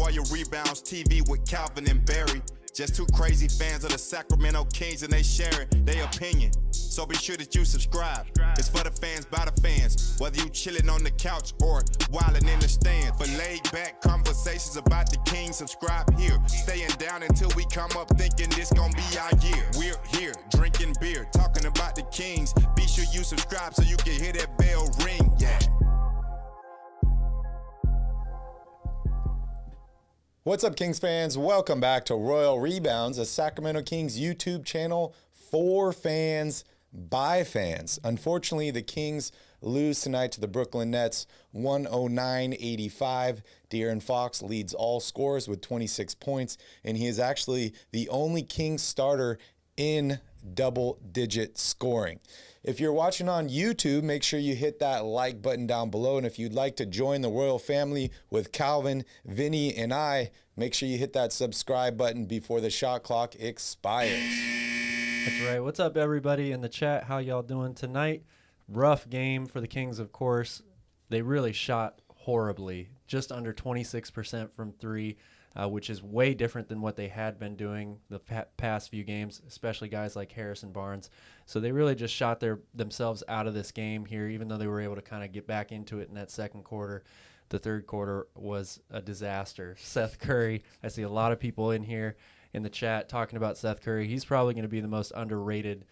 Royal Rebounds TV with Calvin and Barry. Just two crazy fans of the Sacramento Kings, and they sharing their opinion. So be sure that you subscribe. It's for the fans, by the fans. Whether you chilling on the couch or wildin' in the stand. For laid-back conversations about the Kings, subscribe here. Staying down until we come up thinking this gon' be our year. We're here, drinking beer, talking about the Kings. Be sure you subscribe so you can hear that bell ring, yeah. What's up, Kings fans? Welcome back to Royal Rebounds, a Sacramento Kings YouTube channel for fans, by fans. Unfortunately, the Kings lose tonight to the Brooklyn Nets, 109-85. De'Aaron Fox leads all scorers with 26 points, and he is actually the only Kings starter in double-digit scoring. If you're watching on YouTube, make sure you hit that like button down below. And if you'd like to join the Royal family with Calvin, Vinny, and I, make sure you hit that subscribe button before the shot clock expires. That's right. What's up, everybody in the chat? How y'all doing tonight? Rough game for the Kings, of course. They really shot horribly, just under 26% from three. Which is way different than what they had been doing the past few games, especially guys like Harrison Barnes. So they really just shot themselves out of this game here, even though they were able to kind of get back into it in that second quarter. The third quarter was a disaster. Seth Curry, I see a lot of people in here in the chat talking about Seth Curry. He's probably going to be the most underrated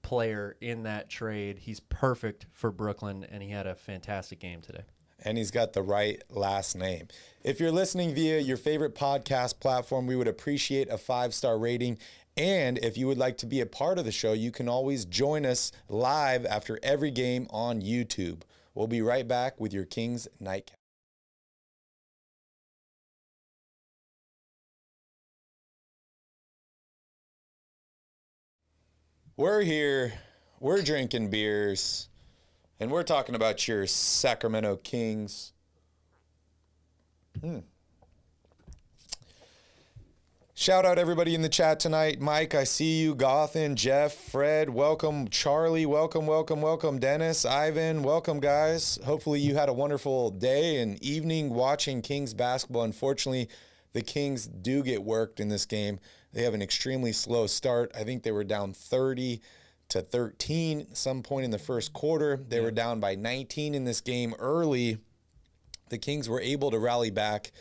player in that trade. He's perfect for Brooklyn, and he had a fantastic game today. And he's got the right last name. If you're listening via your favorite podcast platform, we would appreciate a 5-star rating. And if you would like to be a part of the show, you can always join us live after every game on YouTube. We'll be right back with your Kings Nightcap. We're here, we're drinking beers, and we're talking about your Sacramento Kings. Shout out everybody in the chat tonight. Mike, I see you. Gothan, Jeff, Fred, welcome. Charlie, welcome. Dennis, Ivan, welcome, guys. Hopefully you had a wonderful day and evening watching Kings basketball. Unfortunately, the Kings do get worked in this game. They have an extremely slow start. I think they were down 30-13 at some point in the first quarter. They were down by 19 in this game early. The Kings were able to rally back.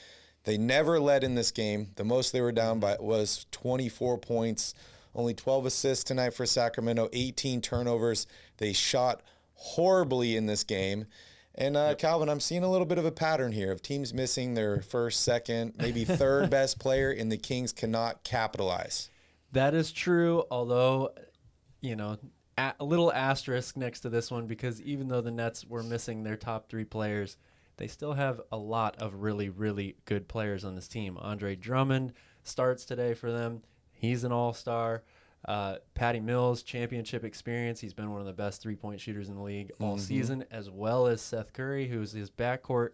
They never led in this game. The most they were down by was 24 points. Only 12 assists tonight for Sacramento, 18 turnovers. They shot horribly in this game. And Calvin, I'm seeing a little bit of a pattern here of teams missing their first, second, maybe third best player, and the Kings cannot capitalize. That is true, although, a little asterisk next to this one, because even though the Nets were missing their top three players, they still have a lot of really, really good players on this team. Andre Drummond starts today for them. He's an all-star. Patty Mills, championship experience. He's been one of the best three-point shooters in the league all season, as well as Seth Curry, who's his backcourt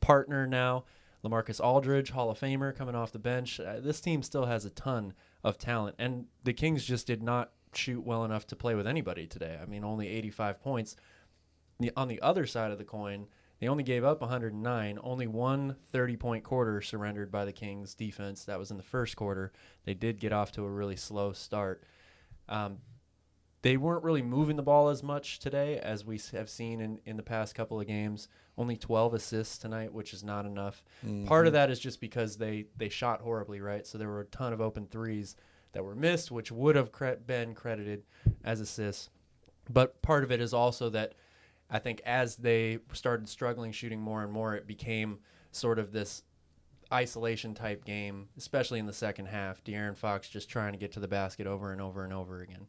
partner now. LaMarcus Aldridge, Hall of Famer, coming off the bench. This team still has a ton of talent, and the Kings just did not shoot well enough to play with anybody today. I mean, only 85 points. On the other side of the coin, they only gave up 109. Only one 30-point quarter surrendered by the Kings defense. That was in the first quarter. They did get off to a really slow start. They weren't really moving the ball as much today as we have seen in the past couple of games. Only 12 assists tonight, which is not enough. Part of that is just because they shot horribly, right? So there were a ton of open threes that were missed, which would have been credited as assists. But part of it is also that I think as they started struggling shooting more and more, it became sort of this isolation type game, especially in the second half. De'Aaron Fox just trying to get to the basket over and over and over again.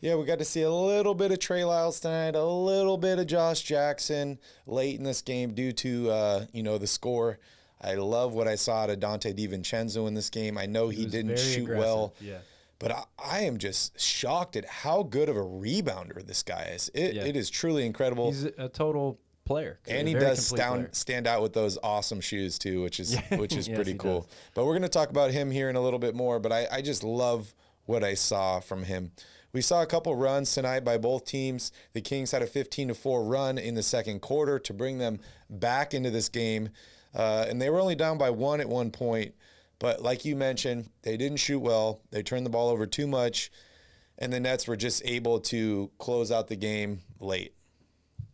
Yeah, we got to see a little bit of Trey Lyles tonight, a little bit of Josh Jackson late in this game due to, the score. I love what I saw out of Dante Di Vincenzo in this game. I know he didn't shoot well. Yeah. But I am just shocked at how good of a rebounder this guy is. It is truly incredible. He's a total player. And he does stand out with those awesome shoes too, which is pretty cool. Does. But we're going to talk about him here in a little bit more. But I just love what I saw from him. We saw a couple runs tonight by both teams. The Kings had a 15-4 run in the second quarter to bring them back into this game. And they were only down by 1 at one point. But like you mentioned, they didn't shoot well. They turned the ball over too much. And the Nets were just able to close out the game late.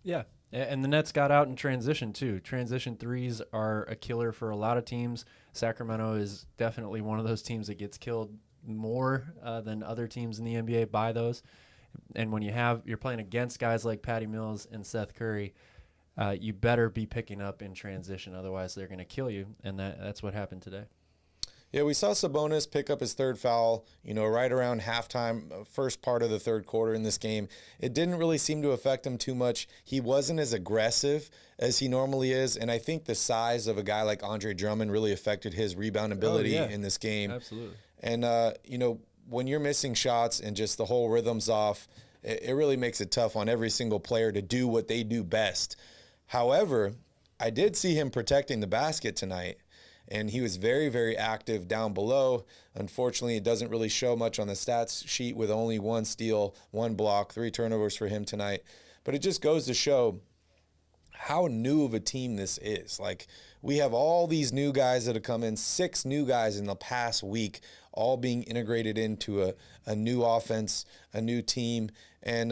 Yeah, and the Nets got out in transition too. Transition threes are a killer for a lot of teams. Sacramento is definitely one of those teams that gets killed more than other teams in the NBA by those. And when you're playing against guys like Patty Mills and Seth Curry, you better be picking up in transition. Otherwise, they're going to kill you, and that's what happened today. Yeah, we saw Sabonis pick up his third foul, right around halftime, first part of the third quarter in this game. It didn't really seem to affect him too much. He wasn't as aggressive as he normally is, and I think the size of a guy like Andre Drummond really affected his rebound ability in this game. Absolutely. And, when you're missing shots and just the whole rhythm's off, it really makes it tough on every single player to do what they do best. However, I did see him protecting the basket tonight. And he was very, very active down below. Unfortunately, it doesn't really show much on the stats sheet with only 1 steal, 1 block, 3 turnovers for him tonight. But it just goes to show how new of a team this is. Like, we have all these new guys that have come in, 6 new guys in the past week, all being integrated into a new offense, a new team. And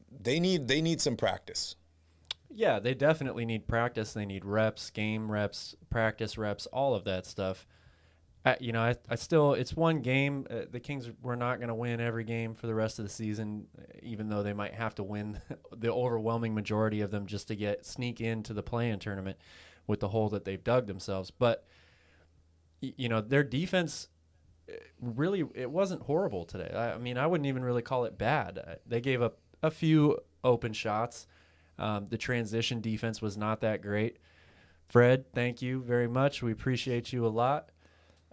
they need some practice. Yeah, they definitely need practice. They need reps, game reps, practice reps, all of that stuff. I still, it's one game. The Kings were not going to win every game for the rest of the season, even though they might have to win the overwhelming majority of them just to sneak into the play-in tournament with the hole that they've dug themselves. But, their defense, really, it wasn't horrible today. I mean, I wouldn't even really call it bad. They gave up a few open shots. The transition defense was not that great. Fred, thank you very much. We appreciate you a lot.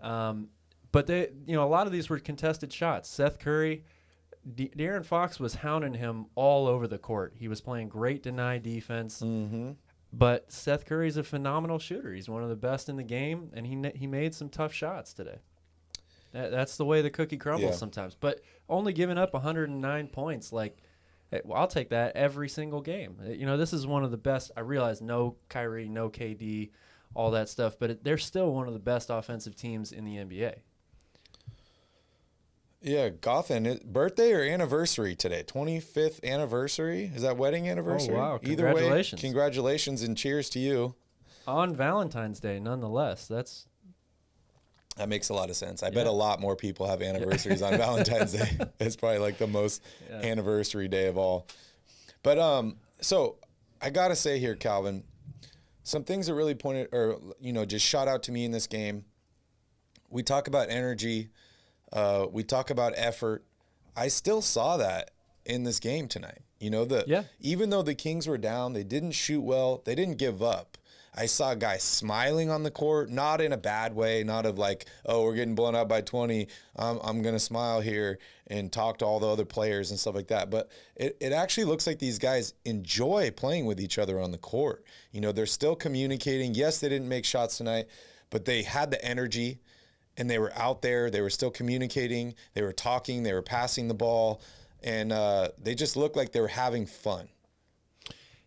But a lot of these were contested shots. Seth Curry, De'Aaron Fox was hounding him all over the court. He was playing great deny defense. Mm-hmm. But Seth Curry's a phenomenal shooter. He's one of the best in the game, and he made some tough shots today. That's the way the cookie crumbles sometimes. But only giving up 109 points, I'll take that every single game. This is one of the best. I realize no Kyrie, no KD, all that stuff, but they're still one of the best offensive teams in the NBA. Yeah, Gotham, birthday or anniversary today? 25th anniversary? Is that wedding anniversary? Oh, wow. Either way, Congratulations. Congratulations and cheers to you. On Valentine's Day, nonetheless. That makes a lot of sense. I bet a lot more people have anniversaries on Valentine's Day. It's probably like the most anniversary day of all. But so I got to say here, Calvin, some things that really pointed just shot out to me in this game. We talk about energy. We talk about effort. I still saw that in this game tonight. Even though the Kings were down, they didn't shoot well. They didn't give up. I saw guys smiling on the court, not in a bad way, not of like, oh, we're getting blown out by 20. I'm going to smile here and talk to all the other players and stuff like that. But it actually looks like these guys enjoy playing with each other on the court. They're still communicating. Yes, they didn't make shots tonight, but they had the energy and they were out there. They were still communicating. They were talking. They were passing the ball. And they just looked like they were having fun.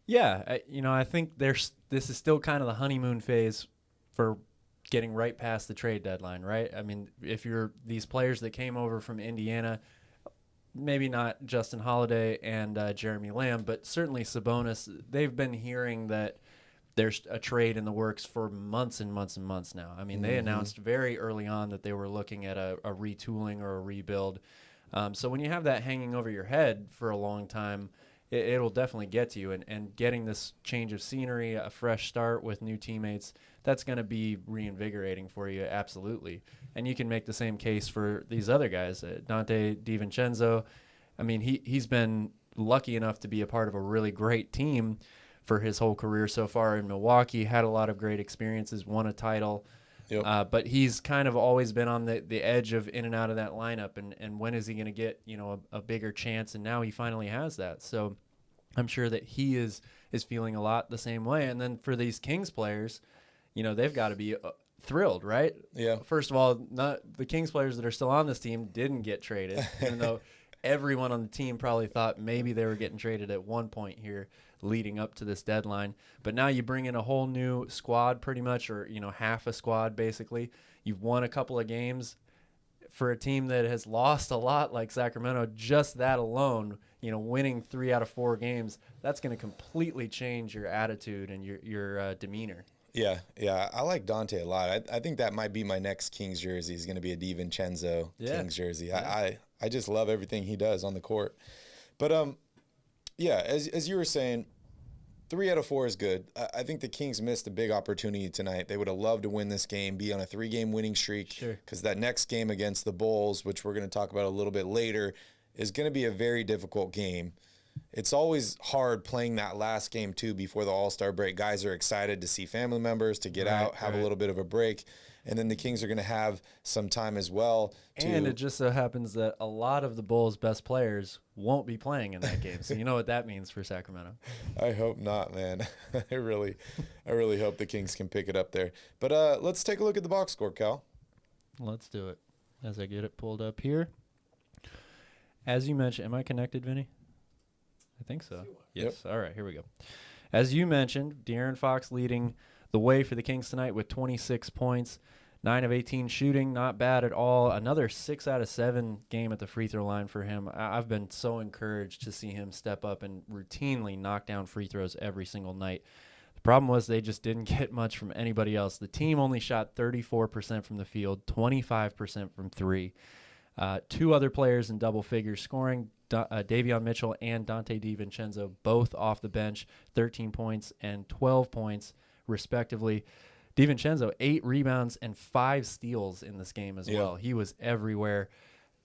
Yeah, I think this is still kind of the honeymoon phase for getting right past the trade deadline, right? I mean, if you're these players that came over from Indiana, maybe not Justin Holiday and Jeremy Lamb, but certainly Sabonis, they've been hearing that there's a trade in the works for months and months and months now. I mean, they announced very early on that they were looking at a retooling or a rebuild. So when you have that hanging over your head for a long time, it'll definitely get to you. And getting this change of scenery, a fresh start with new teammates, that's going to be reinvigorating for you, absolutely. And you can make the same case for these other guys. Dante Di Vincenzo, I mean, he's been lucky enough to be a part of a really great team for his whole career so far in Milwaukee, had a lot of great experiences, won a title. Yep. But he's kind of always been on the edge of in and out of that lineup, and when is he going to get a bigger chance? And now he finally has that. So I'm sure that he is feeling a lot the same way. And then for these Kings players, they've got to be thrilled, right? Yeah. First of all, not the Kings players that are still on this team didn't get traded, even though everyone on the team probably thought maybe they were getting traded at one point here leading up to this deadline. But now you bring in a whole new squad pretty much, or, half a squad basically. You've won a couple of games. For a team that has lost a lot like Sacramento, just that alone, winning 3 out of 4 games, that's going to completely change your attitude and your demeanor. Yeah, I like Dante a lot. I think that might be my next Kings jersey. Is going to be a Di Vincenzo Kings jersey. Yeah. I just love everything he does on the court. But as you were saying, 3 out of 4 is good. I think the Kings missed a big opportunity tonight. They would have loved to win this game, be on a 3-game winning streak. Sure. Because that next game against the Bulls, which we're going to talk about a little bit later, is going to be a very difficult game. It's always hard playing that last game, too, before the All-Star break. Guys are excited to see family members, to get out, have a little bit of a break. And then the Kings are going to have some time as well. And it just so happens that a lot of the Bulls' best players won't be playing in that game. So you know what that means for Sacramento. I hope not, man. I really hope the Kings can pick it up there. But let's take a look at the box score, Cal. Let's do it. As I get it pulled up here. As you mentioned, am I connected, Vinny? I think so. Yes. Yep. All right, here we go. As you mentioned, De'Aaron Fox leading the way for the Kings tonight with 26 points, 9 of 18 shooting, not bad at all. Another 6 out of 7 game at the free throw line for him. I've been so encouraged to see him step up and routinely knock down free throws every single night. The problem was they just didn't get much from anybody else. The team only shot 34% from the field, 25% from 3. 2 other players in double figures scoring, Davion Mitchell and Dante Di Vincenzo, both off the bench, 13 points and 12 points, respectively. Di Vincenzo, 8 rebounds and 5 steals in this game as well. He was everywhere.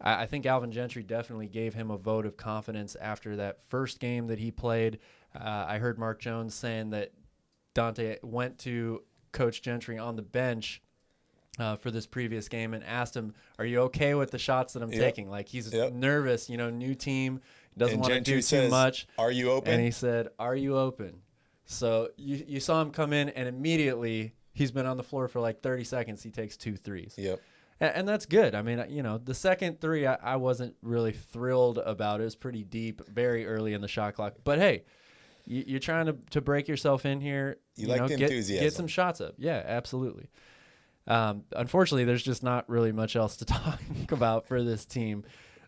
I think Alvin Gentry definitely gave him a vote of confidence after that first game that he played. I heard Mark Jones saying that Dante went to Coach Gentry on the bench for this previous game and asked him, "Are you okay with the shots that I'm taking?" Like, he's nervous, new team, doesn't want to do too much. "Are you open?" And he said, "Are you open?" So you saw him come in, and immediately he's been on the floor for like 30 seconds. He takes 2 threes. Yep. And that's good. I mean, the second 3 I wasn't really thrilled about. It was pretty deep, very early in the shot clock. But hey, you're trying to break yourself in here. You like the enthusiasm. Get some shots up. Yeah, absolutely. Unfortunately, there's just not really much else to talk about for this team.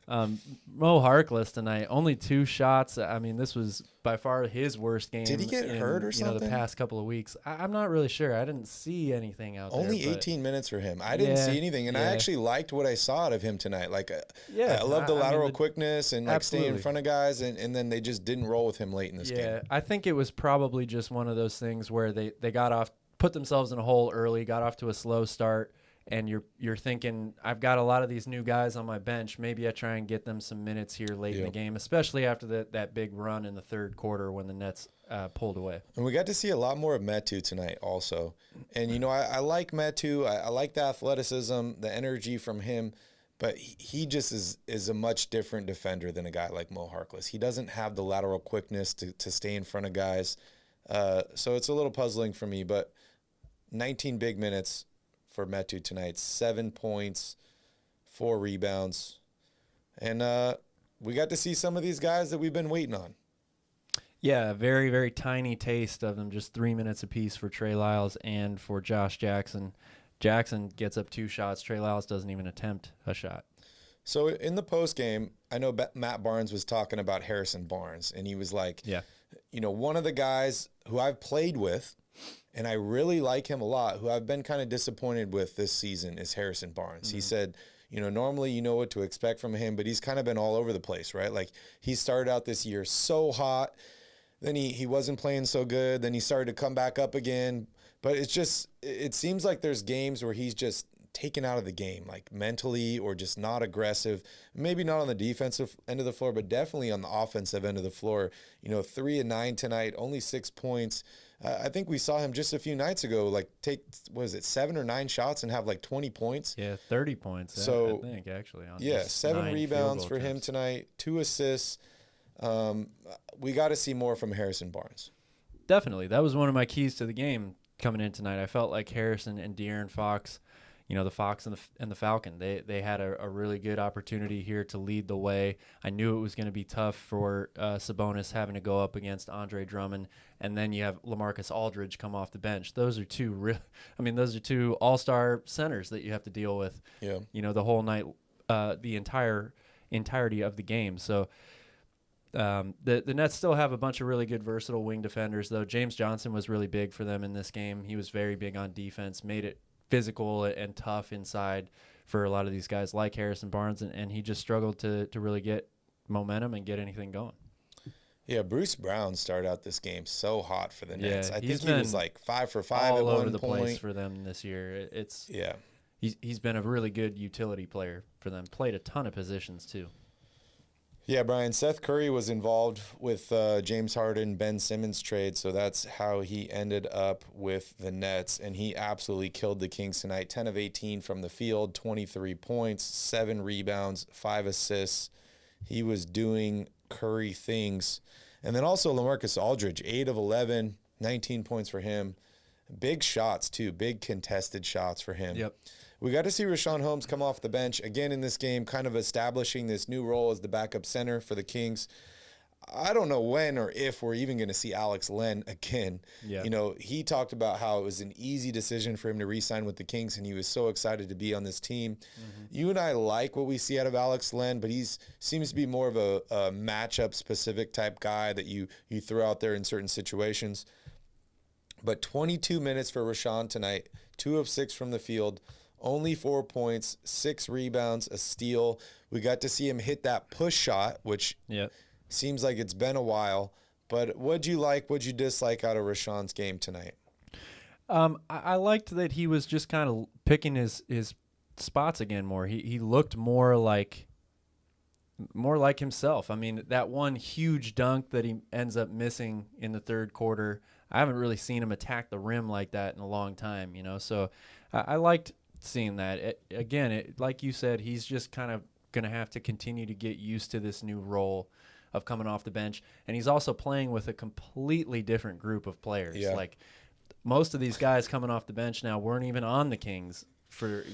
Mo Harkless tonight, only 2 shots. I mean, this was by far his worst game. Did he get hurt or something? The past couple of weeks. I'm not really sure. I didn't see anything out there. Only 18 minutes for him. I didn't see anything, and I actually liked what I saw out of him tonight. Like, I love the lateral quickness and like staying in front of guys, and then they just didn't roll with him late in this game. Yeah, I think it was probably just one of those things where they got off, put themselves in a hole early, got off to a slow start. And you're thinking, I've got a lot of these new guys on my bench. Maybe I try and get them some minutes here late in the game, especially after that big run in the third quarter when the Nets pulled away. And we got to see a lot more of Metu tonight also. And, I like Metu. I like the athleticism, the energy from him. But he just is a much different defender than a guy like Mo Harkless. He doesn't have the lateral quickness to stay in front of guys. So it's a little puzzling for me. But 19 big minutes for Metu tonight, 7 points, 4 rebounds. And we got to see some of these guys that we've been waiting on. Yeah, a very, very tiny taste of them, just 3 minutes apiece for Trey Lyles and for Josh Jackson. Jackson gets up 2 shots. Trey Lyles doesn't even attempt a shot. So in the postgame, I know Matt Barnes was talking about Harrison Barnes, and he was like, one of the guys who I've played with, and I really like him a lot, who I've been kind of disappointed with this season, is Harrison Barnes. Mm-hmm. He said, normally you know what to expect from him, but he's kind of been all over the place, right? Like, he started out this year so hot, then he wasn't playing so good, then he started to come back up again. But it seems like there's games where he's just taken out of the game, like mentally, or just not aggressive. Maybe not on the defensive end of the floor, but definitely on the offensive end of the floor. 3 and 9 tonight, only 6 points. I think we saw him just a few nights ago, like take, 7 or 9 shots and have like 20 points. Yeah, 30 points. So, I think actually. On 7 rebounds for him tonight, 2 assists. We got to see more from Harrison Barnes. Definitely. That was one of my keys to the game coming in tonight. I felt like Harrison and De'Aaron Fox, the Fox and the Falcon. They had a really good opportunity here to lead the way. I knew it was going to be tough for Sabonis having to go up against Andre Drummond, and then you have LaMarcus Aldridge come off the bench. Those are those are two all-star centers that you have to deal with. Yeah. The whole night, the entirety of the game. So the Nets still have a bunch of really good versatile wing defenders, though. James Johnson was really big for them in this game. He was very big on defense, made it physical and tough inside for a lot of these guys like Harrison Barnes, and he just struggled to really get momentum and get anything going. Yeah, Bruce Brown started out this game so hot for the Nets. I think he was like 5 for 5 all at over one the point. place for them this year. Yeah. He's been a really good utility player for them. Played a ton of positions too. Yeah, Brian, Seth Curry was involved with James Harden, Ben Simmons trade, so that's how he ended up with the Nets, and he absolutely killed the Kings tonight. 10 of 18 from the field, 23 points, 7 rebounds, 5 assists. He was doing Curry things. And then also LaMarcus Aldridge, 8 of 11, 19 points for him. Big shots, too, big contested shots for him. Yep. We got to see Rashawn Holmes come off the bench again in this game, kind of establishing this new role as the backup center for the Kings. I don't know when or if we're even going to see Alex Len again. Yeah. He talked about how it was an easy decision for him to re-sign with the Kings, and he was so excited to be on this team. Mm-hmm. You and I like what we see out of Alex Len, but he seems to be more of a matchup-specific type guy that you throw out there in certain situations. But 22 minutes for Rashawn tonight, 2 of 6 from the field, only 4 points, 6 rebounds, a steal. We got to see him hit that push shot, which seems like it's been a while. But what'd you like, what'd you dislike out of Rashawn's game tonight? I liked that he was just kind of picking his spots again more. He looked more like himself. I mean, that one huge dunk that he ends up missing in the third quarter, I haven't really seen him attack the rim like that in a long time, So I liked seeing that. Like you said, he's just kind of going to have to continue to get used to this new role of coming off the bench. And he's also playing with a completely different group of players. Yeah. Like most of these guys coming off the bench now weren't even on the Kings for,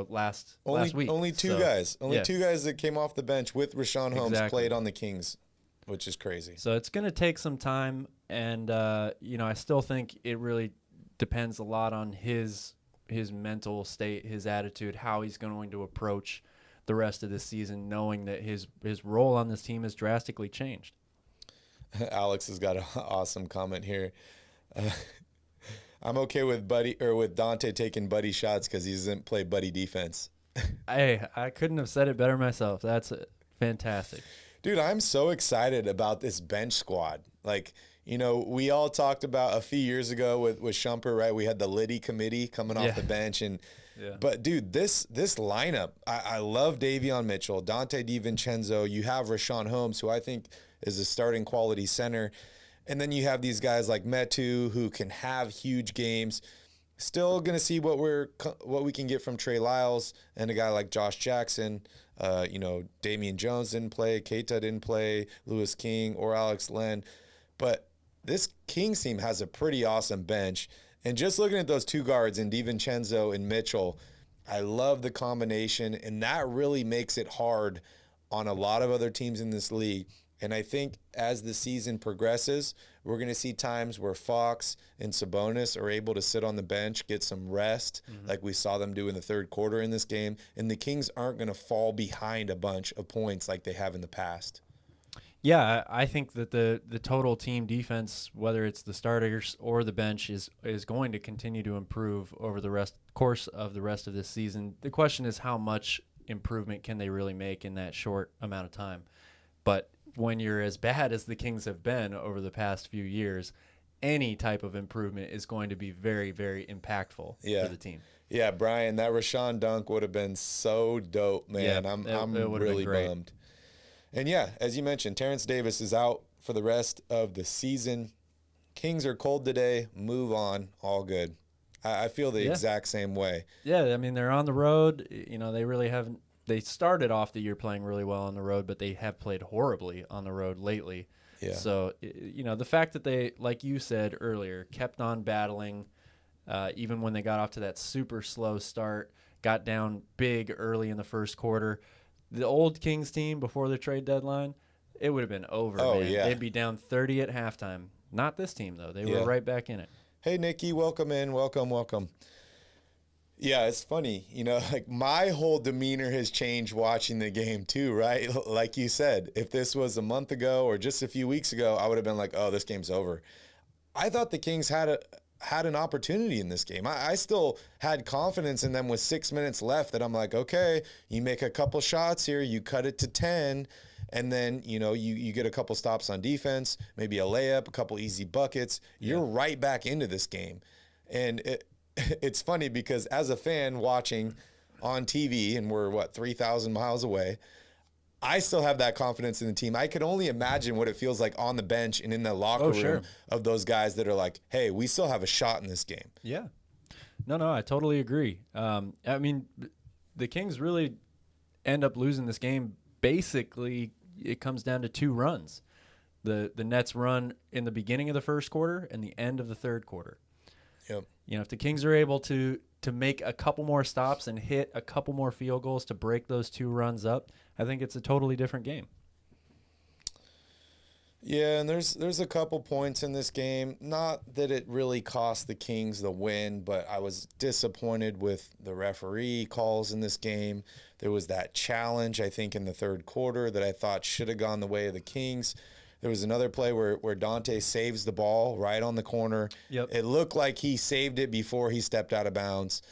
last week. Only two guys that came off the bench with Rashawn Holmes played on the Kings, which is crazy. So it's going to take some time. And, I still think it really depends a lot on his mental state, his attitude, how he's going to approach the rest of this season, knowing that his role on this team has drastically changed. Alex has got an awesome comment here. I'm okay with Dante taking buddy shots because he doesn't play buddy defense. Hey, I couldn't have said it better myself. That's fantastic. Dude, I'm so excited about this bench squad. Like, we all talked about a few years ago with Shumpert, right? We had the Liddy committee coming off the bench. But, dude, this lineup, I love Davion Mitchell, Dante Di Vincenzo. You have Rashawn Holmes, who I think is a starting quality center. And then you have these guys like Metu who can have huge games. Still going to see what we can get from Trey Lyles and a guy like Josh Jackson. Damian Jones didn't play, Keita didn't play, Lewis King or Alex Len. But this Kings team has a pretty awesome bench. And just looking at those two guards in Di Vincenzo and Mitchell, I love the combination. And that really makes it hard on a lot of other teams in this league. And I think as the season progresses, we're going to see times where Fox and Sabonis are able to sit on the bench, get some rest, like we saw them do in the third quarter in this game. And the Kings aren't going to fall behind a bunch of points like they have in the past. Yeah, I think that the total team defense, whether it's the starters or the bench, is going to continue to improve over the course of the rest of this season. The question is how much improvement can they really make in that short amount of time? But when you're as bad as the Kings have been over the past few years, any type of improvement is going to be very, very impactful for the team. Yeah, Brian, that Rashawn dunk would have been so dope, man. Yeah, I'm really bummed. And yeah, as you mentioned, Terrence Davis is out for the rest of the season. Kings are cold today. Move on. All good. I feel the exact same way. Yeah, I mean, they're on the road. They really haven't. They started off the year playing really well on the road, but they have played horribly on the road lately. Yeah. So, the fact that they, like you said earlier, kept on battling, even when they got off to that super slow start, got down big early in the first quarter. The old Kings team before the trade deadline, it would have been over, man. Yeah. They'd be down 30 at halftime. Not this team, though. They were right back in it. Hey, Nikki, welcome in. Welcome. Yeah, it's funny. Like my whole demeanor has changed watching the game too, right? Like you said, if this was a month ago or just a few weeks ago, I would have been like, oh, this game's over. I thought the Kings had an opportunity in this game. I still had confidence in them with 6 minutes left that I'm like, okay, you make a couple shots here, you cut it to 10, and then, you get a couple stops on defense, maybe a layup, a couple easy buckets. You're right back into this game. And it's funny because as a fan watching on TV, and we're, 3,000 miles away, I still have that confidence in the team. I could only imagine what it feels like on the bench and in the locker room of those guys that are like, hey, we still have a shot in this game. Yeah. No, I totally agree. I mean, the Kings really end up losing this game. Basically, it comes down to 2 runs. The Nets run in the beginning of the first quarter and the end of the third quarter. Yep. If the Kings are able to make a couple more stops and hit a couple more field goals to break those 2 runs up, I think it's a totally different game. Yeah, and there's a couple points in this game. Not that it really cost the Kings the win, but I was disappointed with the referee calls in this game. There was that challenge, I think, in the third quarter that I thought should have gone the way of the Kings. There was another play where Dante saves the ball right on the corner. Yep. It looked like he saved it before he stepped out of bounds.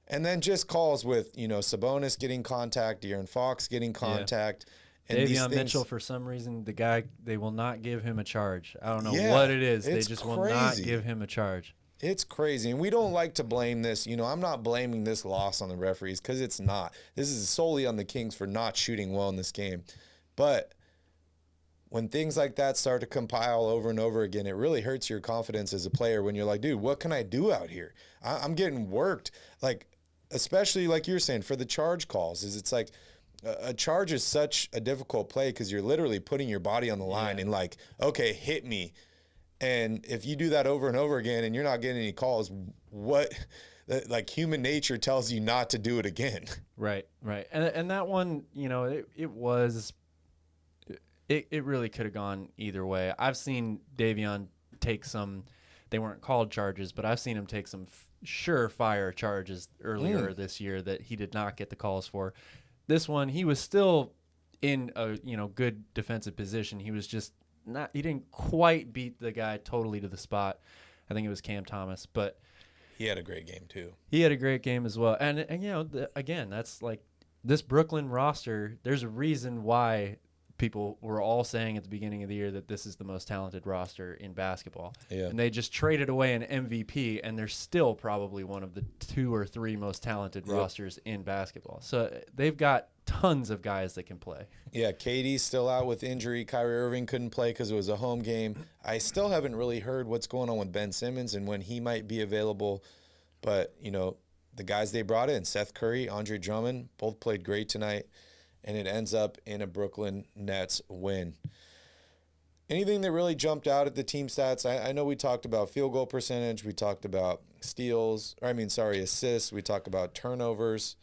And then just calls with, Sabonis getting contact, De'Aaron Fox getting contact. And Davion Mitchell, for some reason, the guy, they will not give him a charge. I don't know what it is. They just will not give him a charge. It's crazy. And we don't like to blame this. I'm not blaming this loss on the referees because it's not. This is solely on the Kings for not shooting well in this game. But when things like that start to compile over and over again, it really hurts your confidence as a player when you're like, dude, what can I do out here? I'm getting worked. Like, especially like you're saying, for the charge calls, it's like a charge is such a difficult play because you're literally putting your body on the line and like, okay, hit me. And if you do that over and over again and you're not getting any calls, like human nature tells you not to do it again. Right. And that one, it really could have gone either way. I've seen Davion take some, they weren't called charges, but I've seen him take some surefire charges earlier this year that he did not get the calls for. This one, he was still in a good defensive position. He was just not. He didn't quite beat the guy totally to the spot. I think it was Cam Thomas, but he had a great game too. He had a great game as well. And again, that's like this Brooklyn roster. There's a reason why people were all saying at the beginning of the year that this is the most talented roster in basketball. Yeah. And they just traded away an MVP, and they're still probably one of the 2 or 3 most talented rosters in basketball. So they've got tons of guys that can play. Yeah, KD's still out with injury. Kyrie Irving couldn't play because it was a home game. I still haven't really heard what's going on with Ben Simmons and when he might be available. But, the guys they brought in, Seth Curry, Andre Drummond, both played great tonight. And it ends up in a Brooklyn Nets win. Anything that really jumped out at the team stats? I know we talked about field goal percentage. We talked about assists. We talked about turnovers.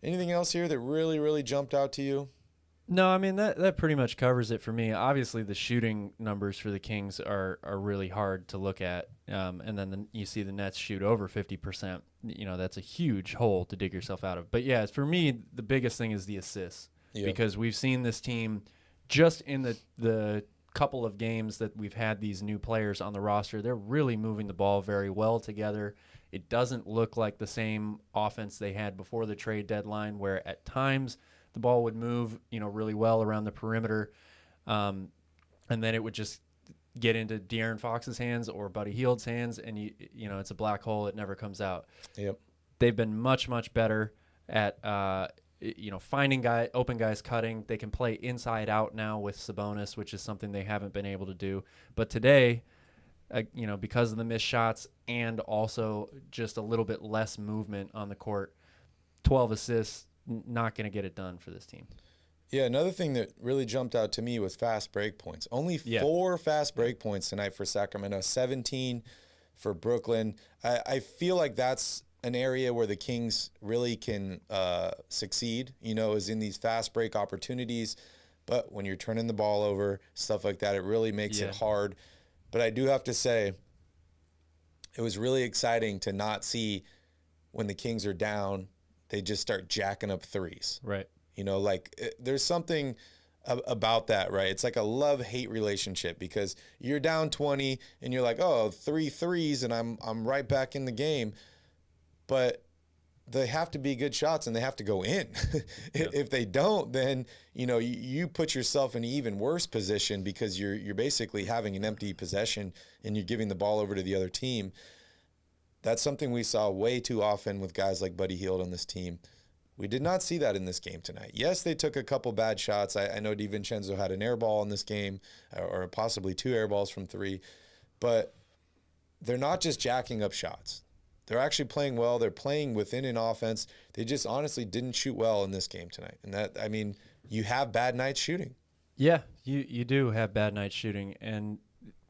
Anything else here that really, really jumped out to you? No, I mean, that pretty much covers it for me. Obviously, the shooting numbers for the Kings are really hard to look at. And then you see the Nets shoot over 50%. That's a huge hole to dig yourself out of. But, yeah, for me, the biggest thing is the assists. Yep. Because we've seen this team just in the couple of games that we've had these new players on the roster, they're really moving the ball very well together. It doesn't look like the same offense they had before the trade deadline where at times the ball would move, really well around the perimeter. And then it would just get into De'Aaron Fox's hands or Buddy Hield's hands, and it's a black hole. It never comes out. Yep. They've been much, much better at finding open guys cutting. They can play inside out now with Sabonis, which is something they haven't been able to do. But today, because of the missed shots and also just a little bit less movement on the court, 12 assists, not going to get it done for this team. Yeah, another thing that really jumped out to me was fast break points. Only 4 fast break points tonight for Sacramento, 17 for Brooklyn. I feel like that's an area where the Kings really can succeed, is in these fast break opportunities. But when you're turning the ball over, stuff like that, it really makes it hard. But I do have to say, it was really exciting to not see when the Kings are down, they just start jacking up threes. Right. There's something about that, right? It's like a love-hate relationship because you're down 20 and you're like, oh, 3 threes and I'm right back in the game. But they have to be good shots and they have to go in. If they don't, then you put yourself in an even worse position because you're basically having an empty possession and you're giving the ball over to the other team. That's something we saw way too often with guys like Buddy Hield on this team. We did not see that in this game tonight. Yes, they took a couple bad shots. I know Di Vincenzo had an air ball in this game or possibly 2 air balls from 3, but they're not just jacking up shots. They're actually playing well. They're playing within an offense. They just honestly didn't shoot well in this game tonight. And you have bad nights shooting. Yeah, you do have bad nights shooting. And,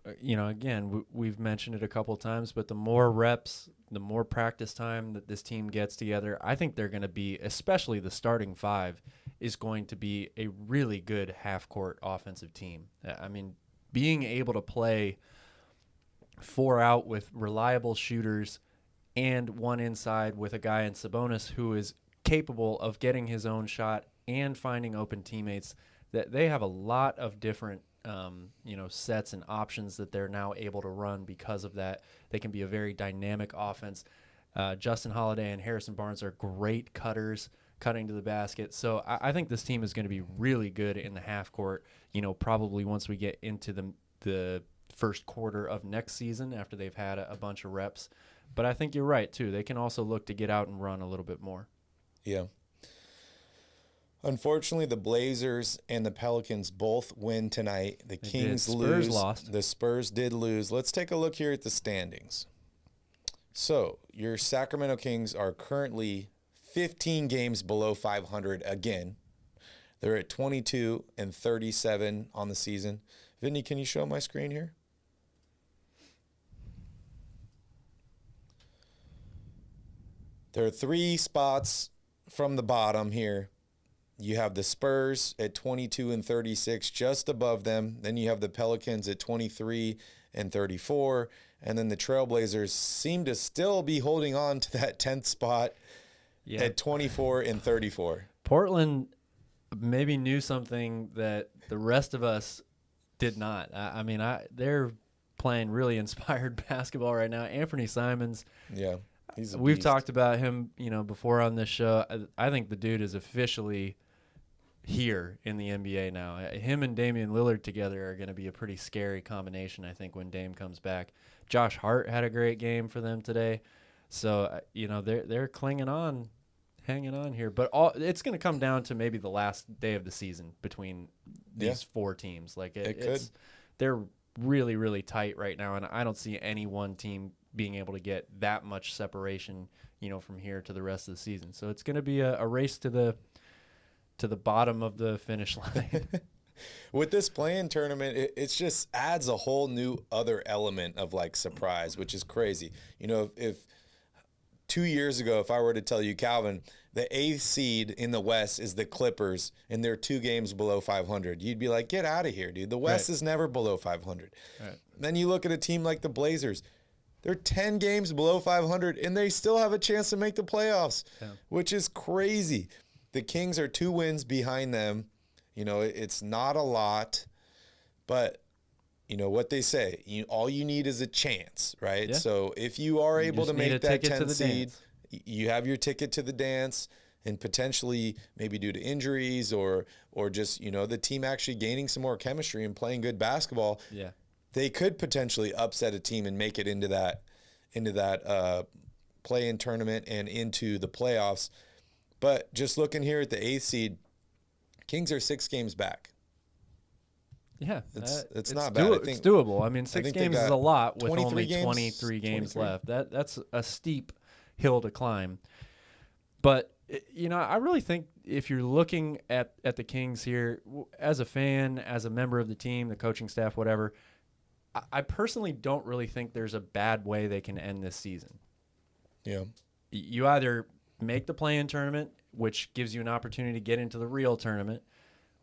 again, we've mentioned it a couple times, but the more reps, the more practice time that this team gets together, I think they're going to be, especially the starting 5, is going to be a really good half-court offensive team. Being able to play 4 out with reliable shooters and 1 inside with a guy in Sabonis who is capable of getting his own shot and finding open teammates, that they have a lot of different sets and options that they're now able to run because of that. They can be a very dynamic offense. Justin Holiday and Harrison Barnes are great cutters, cutting to the basket. So I think this team is going to be really good in the half court, probably once we get into the first quarter of next season after they've had a bunch of reps. But I think you're right, too. They can also look to get out and run a little bit more. Yeah. Unfortunately, the Blazers and the Pelicans both win tonight. The Kings lose. Spurs lost. The Spurs did lose. Let's take a look here at the standings. So your Sacramento Kings are currently 15 games below 500 again. They're at 22-37 on the season. Vinny, can you show my screen here? There are 3 spots from the bottom here. You have the Spurs at 22-36, just above them. Then you have the Pelicans at 23-34. And then the Trailblazers seem to still be holding on to that 10th spot at 24-34. Portland maybe knew something that the rest of us did not. They're playing really inspired basketball right now. Anthony Simons. Yeah. We've talked about him, before on this show. I think the dude is officially here in the NBA now. Him and Damian Lillard together are going to be a pretty scary combination, I think, when Dame comes back. Josh Hart had a great game for them today. So, they're clinging on, hanging on here. But it's going to come down to maybe the last day of the season between these 4 teams. They're really, really tight right now, and I don't see any one team being able to get that much separation, from here to the rest of the season. So it's going to be a race to the bottom of the finish line. With this play-in tournament, it just adds a whole new other element of surprise, which is crazy. If 2 years ago, if I were to tell you, Calvin, the 8th seed in the West is the Clippers, and they're 2 games below 500, you'd be like, get out of here, dude. The West is never below 500. Right. Then you look at a team like the Blazers. They're 10 games below 500, and they still have a chance to make the playoffs, which is crazy. The Kings are 2 wins behind them. It's not a lot, but what they say, all you need is a chance, right? Yeah. So if you are able to make that 10th seed, you have your ticket to the dance, and potentially maybe due to injuries or just, the team actually gaining some more chemistry and playing good basketball. Yeah. They could potentially upset a team and make it into that play-in tournament and into the playoffs. But just looking here at the 8th seed, Kings are 6 games back. Yeah, it's not bad. It's doable. 6 games is a lot with only 23 games left. That's a steep hill to climb. But I really think if you're looking at the Kings here as a fan, as a member of the team, the coaching staff, whatever, I personally don't really think there's a bad way they can end this season. Yeah. you either make the play-in tournament, which gives you an opportunity to get into the real tournament,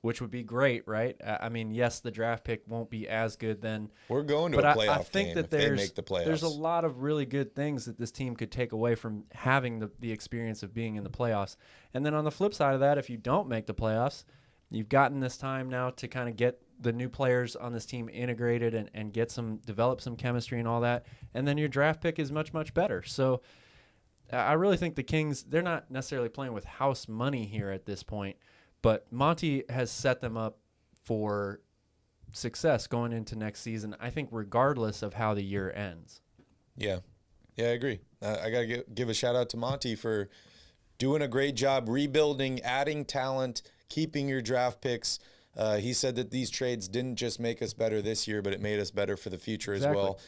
which would be great, right? I mean, yes, the draft pick won't be as good then. We're going to but a playoff I think game that if they make the playoffs. there's a lot of really good things that this team could take away from having the experience of being in the playoffs. And then on the flip side of that, if you don't make the playoffs, you've gotten this time now to kind of get the new players on this team integrated and develop some chemistry and all that. And then your draft pick is much, much better. So I really think the Kings, they're not necessarily playing with house money here at this point, but Monty has set them up for success going into next season, I think, regardless of how the year ends. Yeah, I agree. I got to give a shout out to Monty for doing a great job rebuilding, adding talent, keeping your draft picks. He said that these trades didn't just make us better this year, but it made us better for the future as well.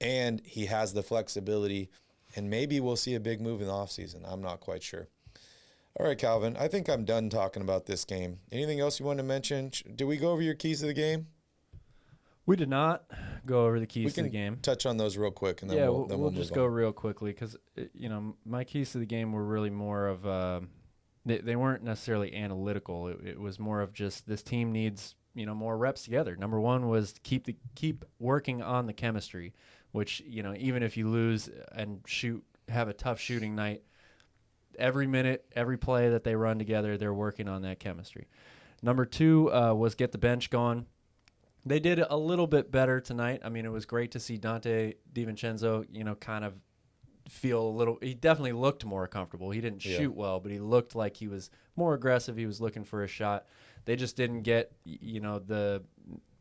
And he has the flexibility, and maybe we'll see a big move in the offseason. I'm not quite sure. All right, Calvin, I think I'm done talking about this game. Anything else you want to mention? Did we go over your keys to the game? We did not go over the keys to the game. Touch on those real quick, and then we'll just go real quickly because, my keys to the game were really more of they weren't necessarily analytical. It was more of just this team needs, more reps together. Number one was keep working on the chemistry, which, even if you lose and have a tough shooting night, every minute, every play that they run together, they're working on that chemistry. Number two was get the bench going. They did a little bit better tonight. I mean, it was great to see Dante Di Vincenzo, kind of feel a little – he definitely looked more comfortable. He didn't shoot well, but he looked like he was more aggressive. He was looking for a shot. They just didn't get,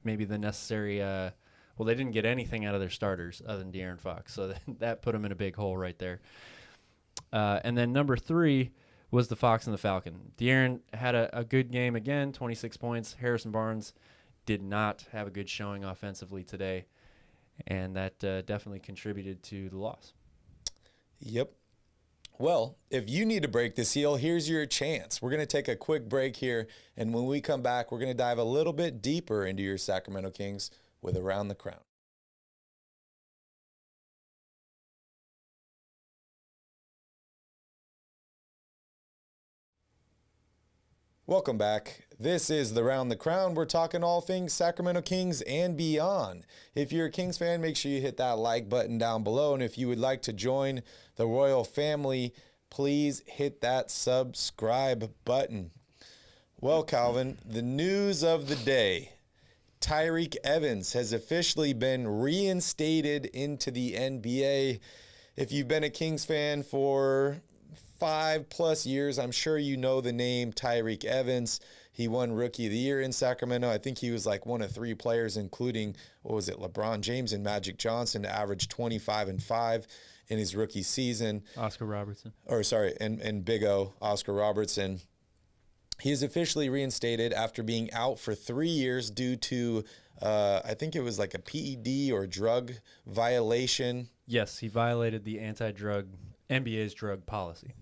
maybe the necessary they didn't get anything out of their starters other than De'Aaron Fox. So that put them in a big hole right there. And then number three was the Fox and the Falcon. De'Aaron had a good game again, 26 points. Harrison Barnes did not have a good showing offensively today, and that definitely contributed to the loss. Yep. Well, if you need to break the seal, here's your chance. We're going to take a quick break here, and when we come back, we're going to dive a little bit deeper into your Sacramento Kings with Around the Crown. Welcome back. This is the Round the Crown. We're talking all things Sacramento Kings and beyond. If you're a Kings fan, make sure you hit that like button down below. And if you would like to join the Royal family, please hit that subscribe button. Well, Calvin, the news of the day. Tyrique Evans has officially been reinstated into the NBA. If you've been a Kings fan for 5+ years, I'm sure you know the name Tyrique Evans. He won Rookie of the Year in Sacramento. I think he was like one of 3 players, including, LeBron James and Magic Johnson, to average 25 and 5 in his rookie season. Oscar Robertson. And Big O, Oscar Robertson. He is officially reinstated after being out for 3 years due to, I think it was like a PED or drug violation. Yes, he violated the NBA's drug policy.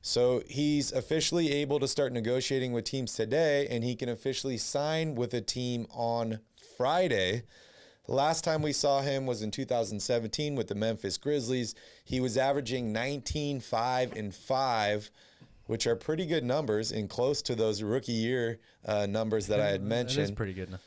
So he's officially able to start negotiating with teams today, and he can officially sign with a team on Friday. The last time we saw him was in 2017 with the Memphis Grizzlies. He was averaging 19, 5, and 5, which are pretty good numbers and close to those rookie year numbers that I had mentioned. That is pretty good.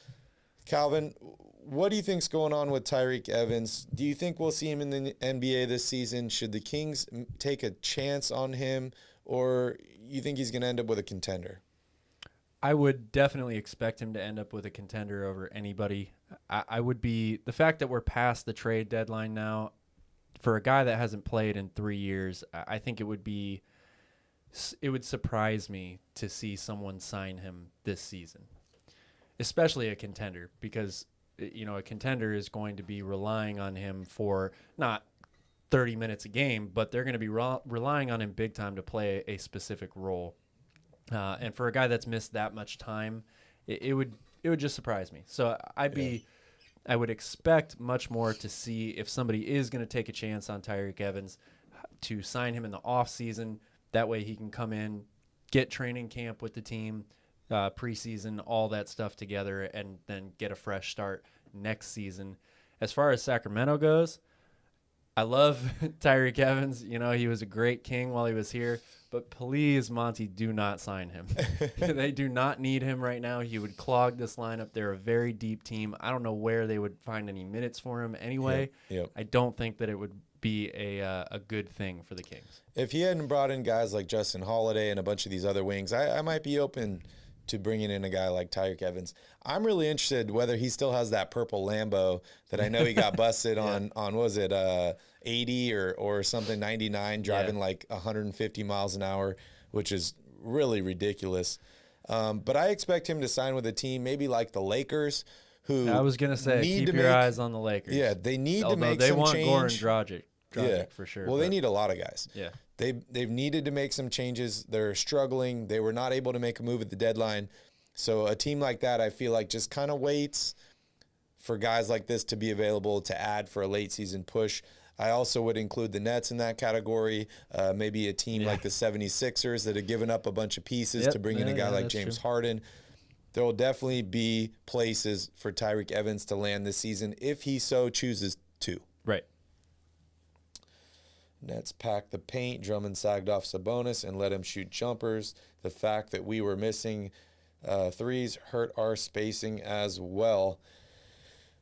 Calvin, what do you think's going on with Tyrique Evans? Do you think we'll see him in the NBA this season? Should the Kings take a chance on him, or you think he's going to end up with a contender? I would definitely expect him to end up with a contender over anybody. I would be – the fact that we're past the trade deadline now, for a guy that hasn't played in 3 years, I think it would surprise me to see someone sign him this season, especially a contender, because – a contender is going to be relying on him for not 30 minutes a game, but they're going to be relying on him big time to play a specific role. And for a guy that's missed that much time, it would just surprise me. So I would expect much more to see if somebody is going to take a chance on Tyrique Evans, to sign him in the off season. That way he can come in, get training camp with the team, preseason, all that stuff together, and then get a fresh start next season. As far as Sacramento goes, I love Tyrique Evans. You know, he was a great King while he was here. But please, Monty, do not sign him. They do not need him right now. He would clog this lineup. They're a very deep team. I don't know where they would find any minutes for him anyway. Yep. I don't think that it would be a good thing for the Kings. If he hadn't brought in guys like Justin Holiday and a bunch of these other wings, I might be open to bringing in a guy like Tyrique Evans. I'm really interested whether he still has that purple Lambo that I know he got busted on what was it, 80 or something, 99, driving like 150 miles an hour, which is really ridiculous. But I expect him to sign with a team maybe like the Lakers, who I was going to say, keep your eyes on the Lakers. Yeah, they need to make they some want change. Goran Dragic for sure. Well, they need a lot of guys. Yeah. They've needed to make some changes. They're struggling. They were not able to make a move at the deadline. So a team like that, I feel like, just kind of waits for guys like this to be available to add for a late season push. I also would include the Nets in that category. Maybe a team like the 76ers that have given up a bunch of pieces to bring in a guy like James Harden. There will definitely be places for Tyrique Evans to land this season if he so chooses to. Right. Nets packed the paint. Drummond sagged off Sabonis and let him shoot jumpers. The fact that we were missing threes hurt our spacing as well.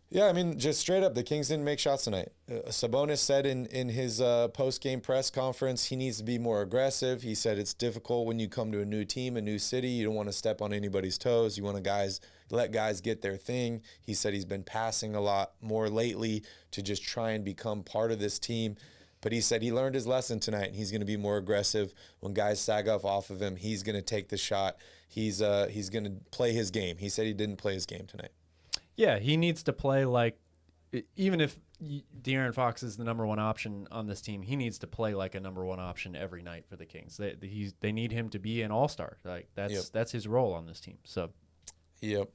Yeah, I mean, just straight up, the Kings didn't make shots tonight. Sabonis said in his post-game press conference he needs to be more aggressive. He said it's difficult when you come to a new team, a new city. You don't want to step on anybody's toes. You want to let guys get their thing. He said he's been passing a lot more lately to just try and become part of this team. But he said he learned his lesson tonight, and he's going to be more aggressive. When guys sag off of him, he's going to take the shot. He's going to play his game. He said he didn't play his game tonight. Yeah, he needs to play like, even if De'Aaron Fox is the number one option on this team, he needs to play like a number one option every night for the Kings. They need him to be an all-star. Like that's his role on this team. So, yep.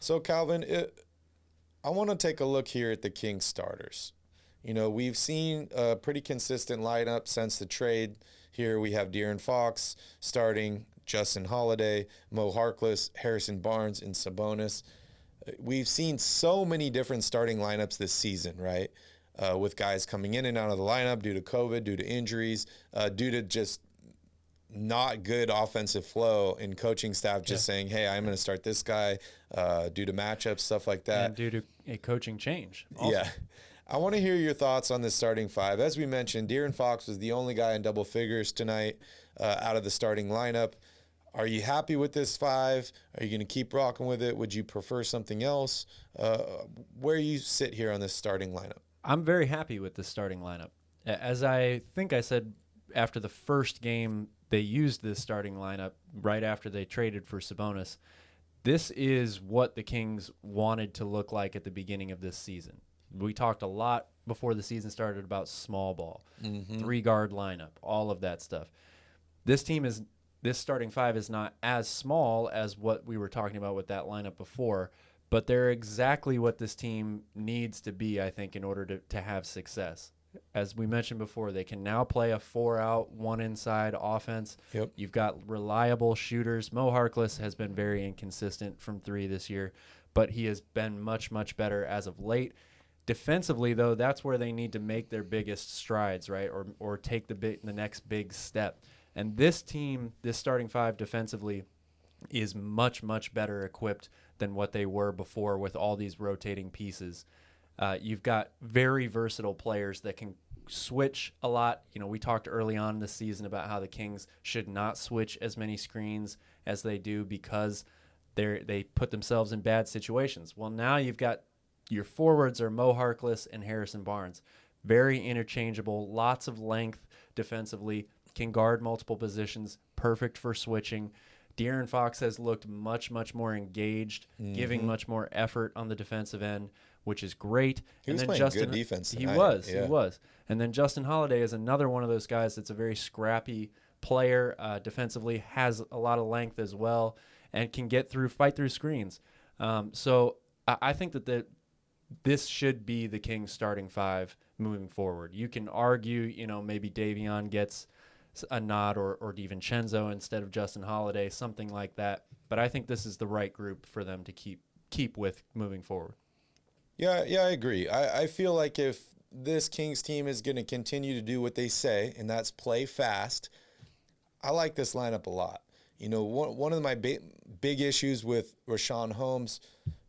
So Calvin, I want to take a look here at the Kings starters. You know, we've seen a pretty consistent lineup since the trade. Here we have De'Aaron Fox starting, Justin Holiday, Mo Harkless, Harrison Barnes, and Sabonis. We've seen so many different starting lineups this season, right? With guys coming in and out of the lineup due to COVID, due to injuries, due to just not good offensive flow and coaching staff just saying, hey, I'm going to start this guy due to matchups, stuff like that. And due to a coaching change. Also. Yeah. I want to hear your thoughts on this starting five. As we mentioned, De'Aaron Fox was the only guy in double figures tonight out of the starting lineup. Are you happy with this five? Are you going to keep rocking with it? Would you prefer something else? Where you sit here on this starting lineup? I'm very happy with this starting lineup. As I think I said after the first game, they used this starting lineup right after they traded for Sabonis. This is what the Kings wanted to look like at the beginning of this season. We talked a lot before the season started about small ball, three-guard lineup, all of that stuff. This starting five is not as small as what we were talking about with that lineup before, but they're exactly what this team needs to be, I think, in order to have success. As we mentioned before, they can now play a 4-out, 1-inside offense. Yep. You've got reliable shooters. Mo Harkless has been very inconsistent from three this year, but he has been much, much better as of late. Defensively, though, that's where they need to make their biggest strides, right, or take the next big step. And this team, this starting five defensively, is much, much better equipped than what they were before with all these rotating pieces. You've got very versatile players that can switch a lot. You know, we talked early on this season about how the Kings should not switch as many screens as they do because they put themselves in bad situations. Well, now you've got your forwards are Mo Harkless and Harrison Barnes. Very interchangeable, lots of length defensively, can guard multiple positions, perfect for switching. De'Aaron Fox has looked much, much more engaged, giving much more effort on the defensive end, which is great. He was playing good defense tonight. He was. And then Justin Holiday is another one of those guys that's a very scrappy player defensively, has a lot of length as well, and can fight through screens. So I think that this should be the Kings starting five moving forward. You can argue, maybe Davion gets a nod or Di Vincenzo instead of Justin Holiday, something like that. But I think this is the right group for them to keep with moving forward. Yeah, I agree. I feel like if this Kings team is going to continue to do what they say, and that's play fast, I like this lineup a lot. You know, one of my big issues with Rashawn Holmes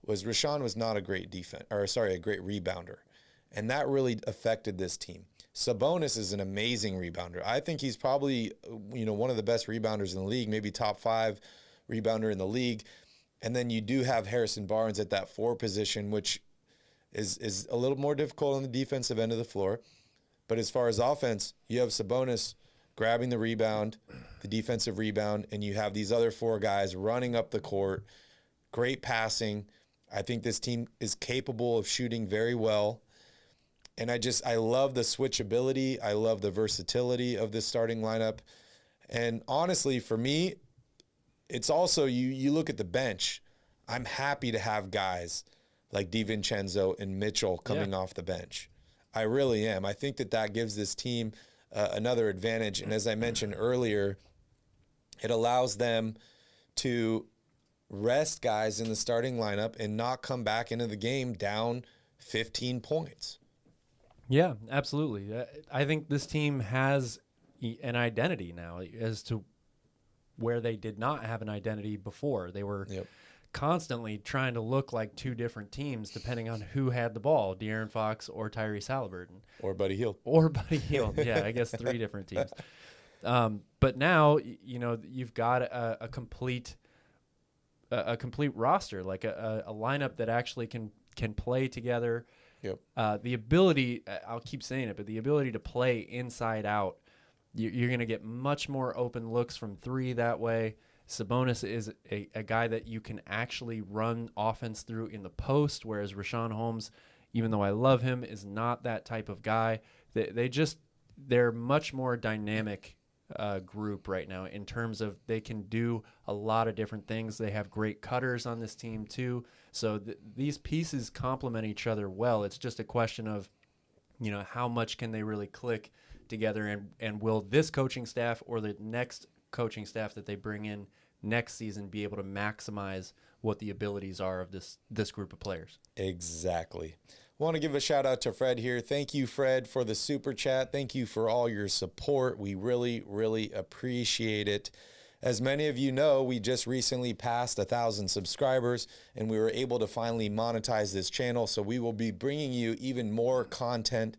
was Rashawn was not a great a great rebounder. And that really affected this team. Sabonis is an amazing rebounder. I think he's probably, one of the best rebounders in the league, maybe top 5 rebounder in the league. And then you do have Harrison Barnes at that 4 position, which is a little more difficult on the defensive end of the floor. But as far as offense, you have Sabonis grabbing the rebound, the defensive rebound, and you have these other 4 guys running up the court, great passing. I think this team is capable of shooting very well. And I love the switchability. I love the versatility of this starting lineup. And honestly, for me, it's also, you look at the bench, I'm happy to have guys like Di Vincenzo and Mitchell coming off the bench. I really am. I think that gives this team another advantage. And as I mentioned earlier, it allows them to rest guys in the starting lineup and not come back into the game down 15 points. Yeah, absolutely. I think this team has an identity now as to where they did not have an identity before. They were constantly trying to look like 2 different teams depending on who had the ball, De'Aaron Fox or Tyrese Halliburton. Or Buddy Hield. Yeah, I guess 3 different teams. But now, you've got a complete roster, like a lineup that actually can play together. Yep. The ability, I'll keep saying it, but the ability to play inside out, you're going to get much more open looks from 3 that way. Sabonis is a guy that you can actually run offense through in the post, whereas Rashawn Holmes, even though I love him, is not that type of guy. They're much more dynamic group right now in terms of they can do a lot of different things. They have great cutters on this team too. So these pieces complement each other well. It's just a question of, how much can they really click together, and will this coaching staff or the next coaching staff that they bring in next season be able to maximize what the abilities are of this group of players? Exactly. I want to give a shout out to Fred here. Thank you, Fred, for the super chat. Thank you for all your support. We really, really appreciate it. As many of you know, we just recently passed 1,000 subscribers, and we were able to finally monetize this channel. So we will be bringing you even more content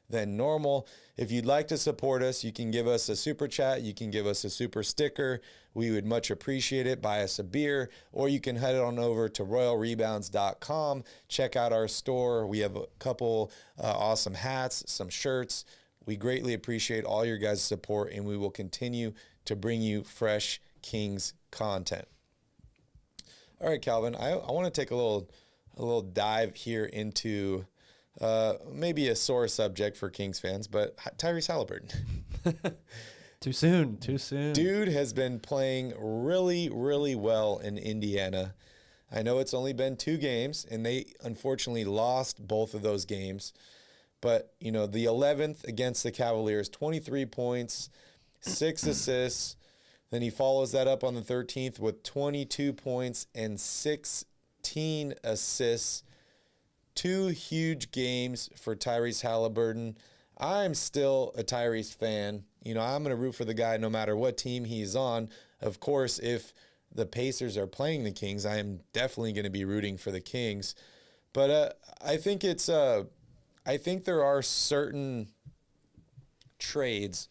than normal. If you'd like to support us, you can give us a super chat. You can give us a super sticker. We would much appreciate it. Buy us a beer, or you can head on over to royalrebounds.com. Check out our store. We have a couple awesome hats, some shirts. We greatly appreciate all your guys' support, and we will continue to bring you fresh Kings content. All right, Calvin, I want to take a little dive here into maybe a sore subject for Kings fans, but Tyrese Halliburton. Too soon. Dude has been playing really, really well in Indiana. I know it's only been 2 games, and they unfortunately lost both of those games. But, the 11th against the Cavaliers, 23 points, 6 assists. Then he follows that up on the 13th with 22 points and 16 assists. 2 huge games for Tyrese Halliburton. I'm still a Tyrese fan. I'm going to root for the guy no matter what team he's on. Of course, if the Pacers are playing the Kings, I am definitely going to be rooting for the Kings. But I think there are certain trades.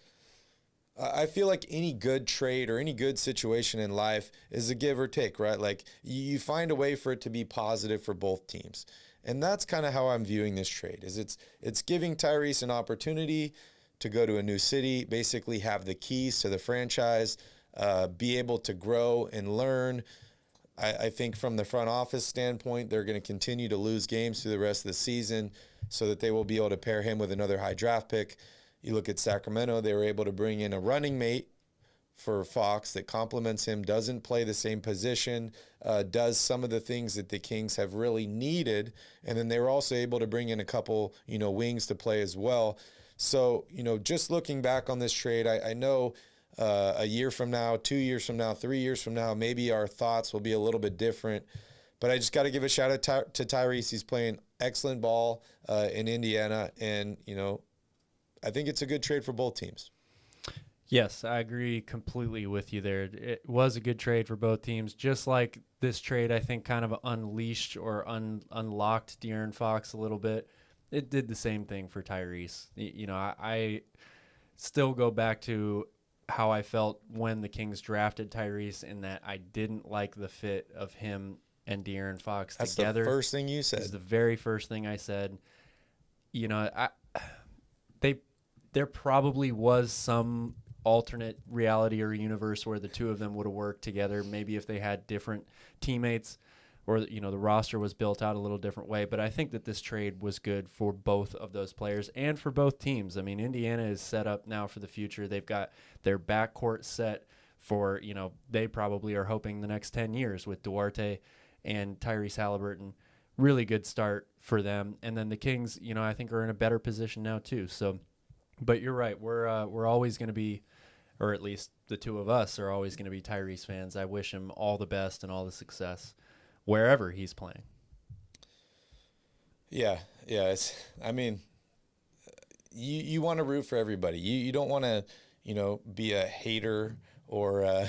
I feel like any good trade or any good situation in life is a give or take, right? Like you find a way for it to be positive for both teams. And that's kind of how I'm viewing this trade. It's giving Tyrese an opportunity to go to a new city, basically have the keys to the franchise, be able to grow and learn. I think from the front office standpoint, they're going to continue to lose games through the rest of the season so that they will be able to pair him with another high draft pick. You look at Sacramento, they were able to bring in a running mate for Fox that complements him, doesn't play the same position, does some of the things that the Kings have really needed. And then they were also able to bring in a couple, wings to play as well. So, just looking back on this trade, I know a year from now, 2 years from now, 3 years from now, maybe our thoughts will be a little bit different. But I just got to give a shout out to Tyrese. He's playing excellent ball in Indiana, and I think it's a good trade for both teams. Yes, I agree completely with you there. It was a good trade for both teams. Just like this trade, I think, kind of unleashed or unlocked De'Aaron Fox a little bit. It did the same thing for Tyrese. I still go back to how I felt when the Kings drafted Tyrese, in that I didn't like the fit of him and De'Aaron Fox together. That's the first thing you said. It's the very first thing I said. There probably was some alternate reality or universe where the two of them would have worked together, maybe if they had different teammates, or the roster was built out a little different way. But I think that this trade was good for both of those players and for both teams. I mean, Indiana is set up now for the future. They've got their backcourt set for, they probably are hoping the next 10 years with Duarte and Tyrese Halliburton. Really good start for them. And then the Kings, I think are in a better position now too. So, but you're right. We're always going to be, or at least the two of us are always going to be Tyrese fans. I wish him all the best and all the success wherever he's playing. Yeah. You want to root for everybody. You don't want to, be a hater or,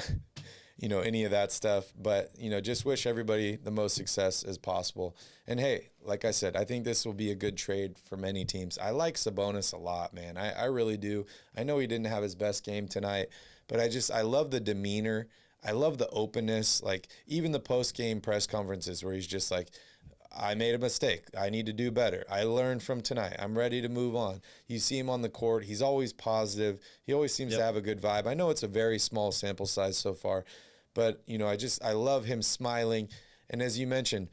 any of that stuff. But, just wish everybody the most success as possible. And, hey, like I said, I think this will be a good trade for many teams. I like Sabonis a lot, man. I really do. I know he didn't have his best game tonight, but I love the demeanor. I love the openness. Like, even the post-game press conferences where he's just like, I made a mistake. I need to do better. I learned from tonight. I'm ready to move on. You see him on the court. He's always positive. He always seems to have a good vibe. I know it's a very small sample size so far, but, I love him smiling. And as you mentioned,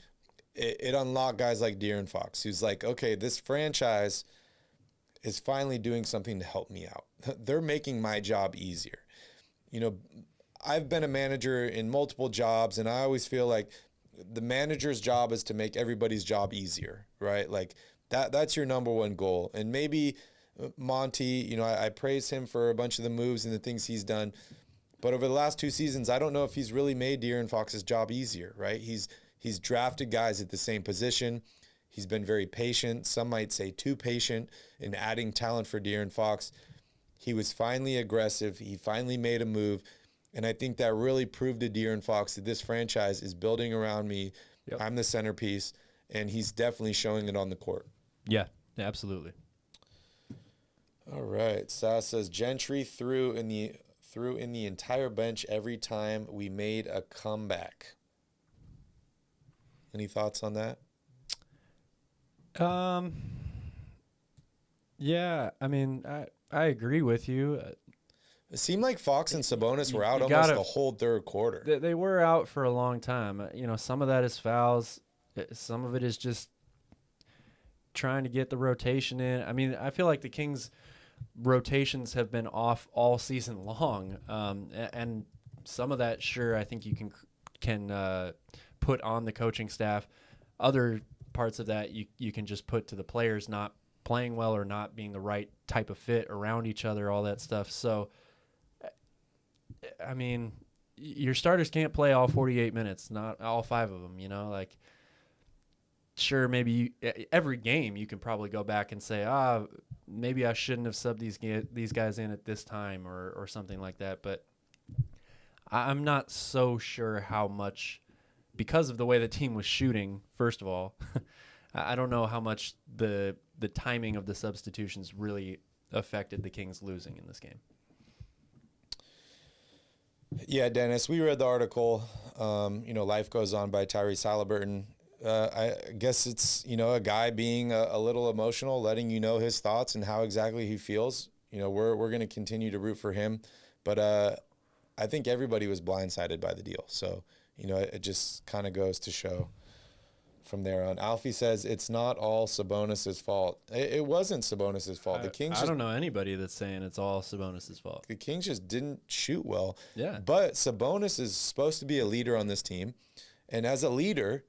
it unlocked guys like De'Aaron Fox, who's like, okay, this franchise is finally doing something to help me out. They're making my job easier. I've been a manager in multiple jobs, and I always feel like the manager's job is to make everybody's job easier, right? Like that's your number one goal. And maybe Monty, I praise him for a bunch of the moves and the things he's done. But over the last 2 seasons, I don't know if he's really made De'Aaron Fox's job easier, right? He's drafted guys at the same position. He's been very patient. Some might say too patient in adding talent for De'Aaron Fox. He was finally aggressive. He finally made a move. And I think that really proved to De'Aaron Fox that this franchise is building around me. Yep. I'm the centerpiece, and he's definitely showing it on the court. Yeah, absolutely. All right. Sas says Gentry threw in the entire bench every time we made a comeback. Any thoughts on that? Yeah, I mean, I agree with you. It seemed like Fox and Sabonis were out almost the whole third quarter. They were out for a long time. Some of that is fouls. Some of it is just trying to get the rotation in. I mean, I feel like the Kings' rotations have been off all season long. And some of that, sure, I think you can put on the coaching staff. Other parts of that you can just put to the players not playing well or not being the right type of fit around each other, all that stuff. So, I mean, your starters can't play all 48 minutes, not all 5 of them, like, sure, maybe every game you can probably go back and say, maybe I shouldn't have subbed these guys in at this time or something like that. But I'm not so sure how much, because of the way the team was shooting, first of all, I don't know how much the timing of the substitutions really affected the Kings losing in this game. Yeah, Dennis, we read the article, Life Goes On by Tyrese Halliburton. I guess it's, a guy being a little emotional, letting you know his thoughts and how exactly he feels. We're going to continue to root for him. But I think everybody was blindsided by the deal. So, it just kind of goes to show from there on. Alfie says it's not all Sabonis' fault. It wasn't Sabonis' fault. The Kings. I don't know anybody that's saying it's all Sabonis' fault. The Kings just didn't shoot well. Yeah. But Sabonis is supposed to be a leader on this team, and as a leader,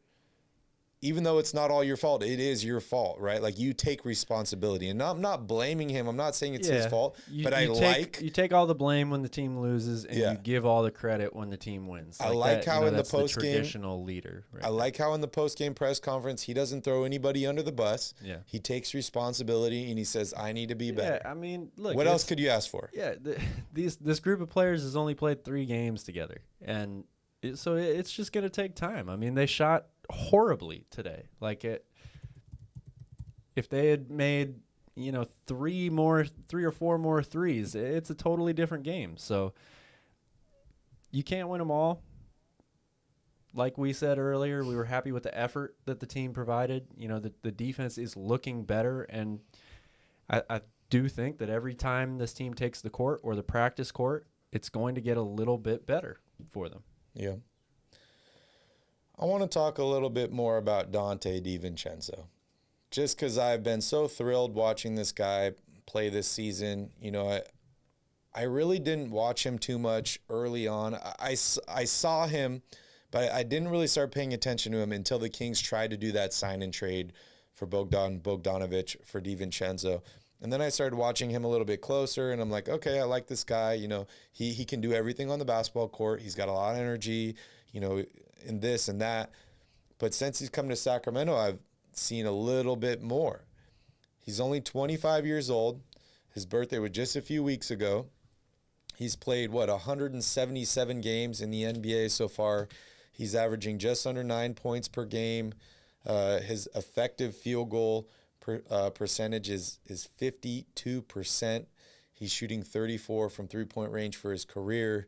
even though it's not all your fault, it is your fault, right? Like, you take responsibility. And I'm not blaming him. I'm not saying it's his fault. But you take all the blame when the team loses, and you give all the credit when the team wins. I like how in the that's post the game, traditional leader. Right, I like how in the post game press conference he doesn't throw anybody under the bus. Yeah, he takes responsibility and he says, "I need to be better." Yeah, I mean, look. What else could you ask for? Yeah, this group of players has only played 3 games together, and so it's just going to take time. I mean, they shot horribly today. Like, if they had made 3 or 4 more threes, it's a totally different game. So you can't win them all. Like we said earlier, we were happy with the effort that the team provided. The defense is looking better, and I do think that every time this team takes the court or the practice court, it's going to get a little bit better for them. Yeah. I want to talk a little bit more about Dante Di Vincenzo, just because I've been so thrilled watching this guy play this season. I really didn't watch him too much early on. I saw him, but I didn't really start paying attention to him until the Kings tried to do that sign and trade for Bogdanovic for Di Vincenzo. And then I started watching him a little bit closer, and I'm like, okay, I like this guy. He can do everything on the basketball court. He's got a lot of energy, in this and that. But since he's come to Sacramento, I've seen a little bit more. He's only 25 years old. His birthday was just a few weeks ago. He's played, 177 games in the NBA so far. He's averaging just under 9 points per game. His effective field goal percentage is 52%. He's shooting 34 from three-point range for his career.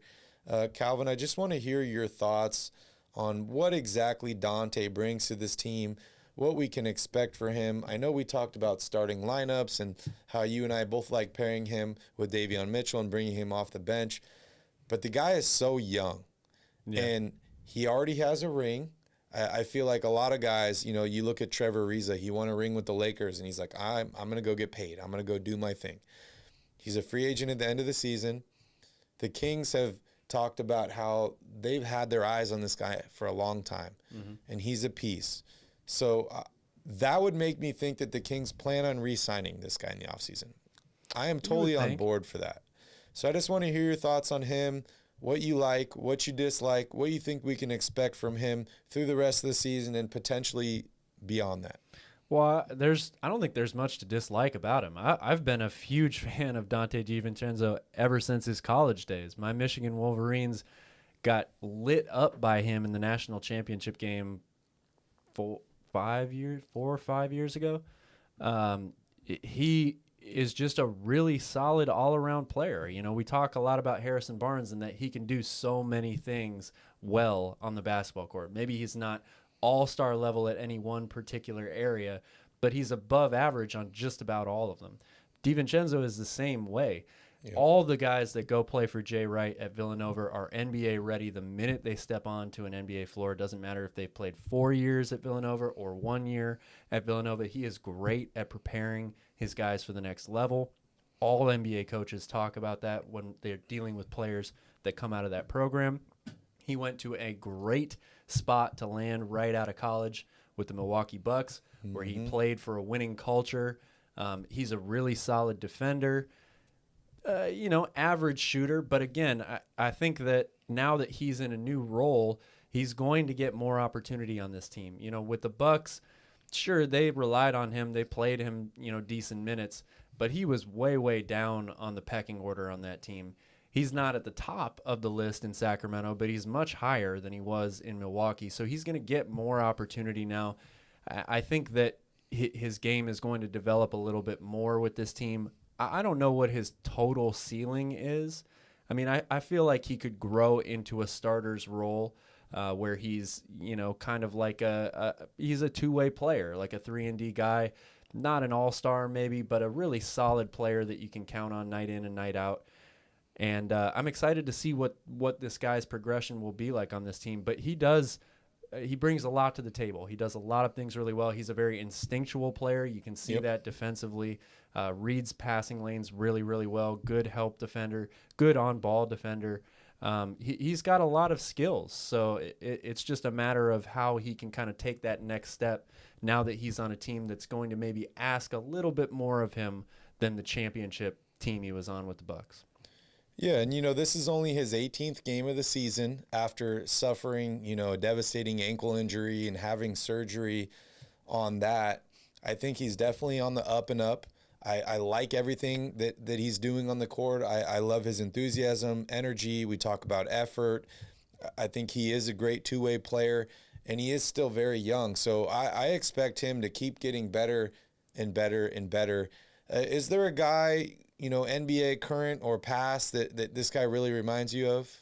Calvin, I just want to hear your thoughts on what exactly Dante brings to this team, what we can expect for him. I know we talked about starting lineups and how you and I both like pairing him with Davion Mitchell and bringing him off the bench, but the guy is so young, and he already has a ring. I feel like a lot of guys, you look at Trevor Ariza, he won a ring with the Lakers, and he's like, I'm going to go get paid. I'm going to go do my thing. He's a free agent at the end of the season. The Kings have talked about how they've had their eyes on this guy for a long time, and he's a piece. So that would make me think that the Kings plan on re-signing this guy in the offseason. I am totally on board for that. So I just want to hear your thoughts on him, what you like, what you dislike, what you think we can expect from him through the rest of the season and potentially beyond that. Well, I don't think there's much to dislike about him. I've been a huge fan of Dante Di Vincenzo ever since his college days. My Michigan Wolverines got lit up by him in the national championship game 4 or 5 years ago. He is just a really solid all-around player. We talk a lot about Harrison Barnes and that he can do so many things well on the basketball court. Maybe he's not all-star level at any one particular area, but he's above average on just about all of them. Di Vincenzo is the same way. Yeah. All the guys that go play for Jay Wright at Villanova are NBA ready the minute they step onto an NBA floor. It doesn't matter if they've played 4 years at Villanova or 1 year at Villanova. He is great at preparing his guys for the next level. All NBA coaches talk about that when they're dealing with players that come out of that program. He went to a great spot to land right out of college with the Milwaukee Bucks, where he played for a winning culture. He's a really solid defender. Average shooter. But again, I think that now that he's in a new role, he's going to get more opportunity on this team. With the Bucks, sure, they relied on him. They played him, decent minutes, but he was way, way down on the pecking order on that team. He's not at the top of the list in Sacramento, but he's much higher than he was in Milwaukee. So he's going to get more opportunity now. I think that his game is going to develop a little bit more with this team. I don't know what his total ceiling is. I mean, I feel like he could grow into a starter's role where he's, kind of like he's a two-way player, like a 3-and-D guy. Not an all-star maybe, but a really solid player that you can count on night in and night out. And I'm excited to see what this guy's progression will be like on this team. But he brings a lot to the table. He does a lot of things really well. He's a very instinctual player. You can see that defensively. Reads passing lanes really, really well. Good help defender. Good on-ball defender. He's got a lot of skills, so it's just a matter of how he can kind of take that next step now that he's on a team that's going to maybe ask a little bit more of him than the championship team he was on with the Bucks. Yeah, and, this is only his 18th game of the season after suffering, a devastating ankle injury and having surgery on that. I think he's definitely on the up and up. I like everything that he's doing on the court. I love his enthusiasm, energy. We talk about effort. I think he is a great two-way player, and he is still very young. So I expect him to keep getting better and better and better. Is there a guy, NBA current or past that this guy really reminds you of?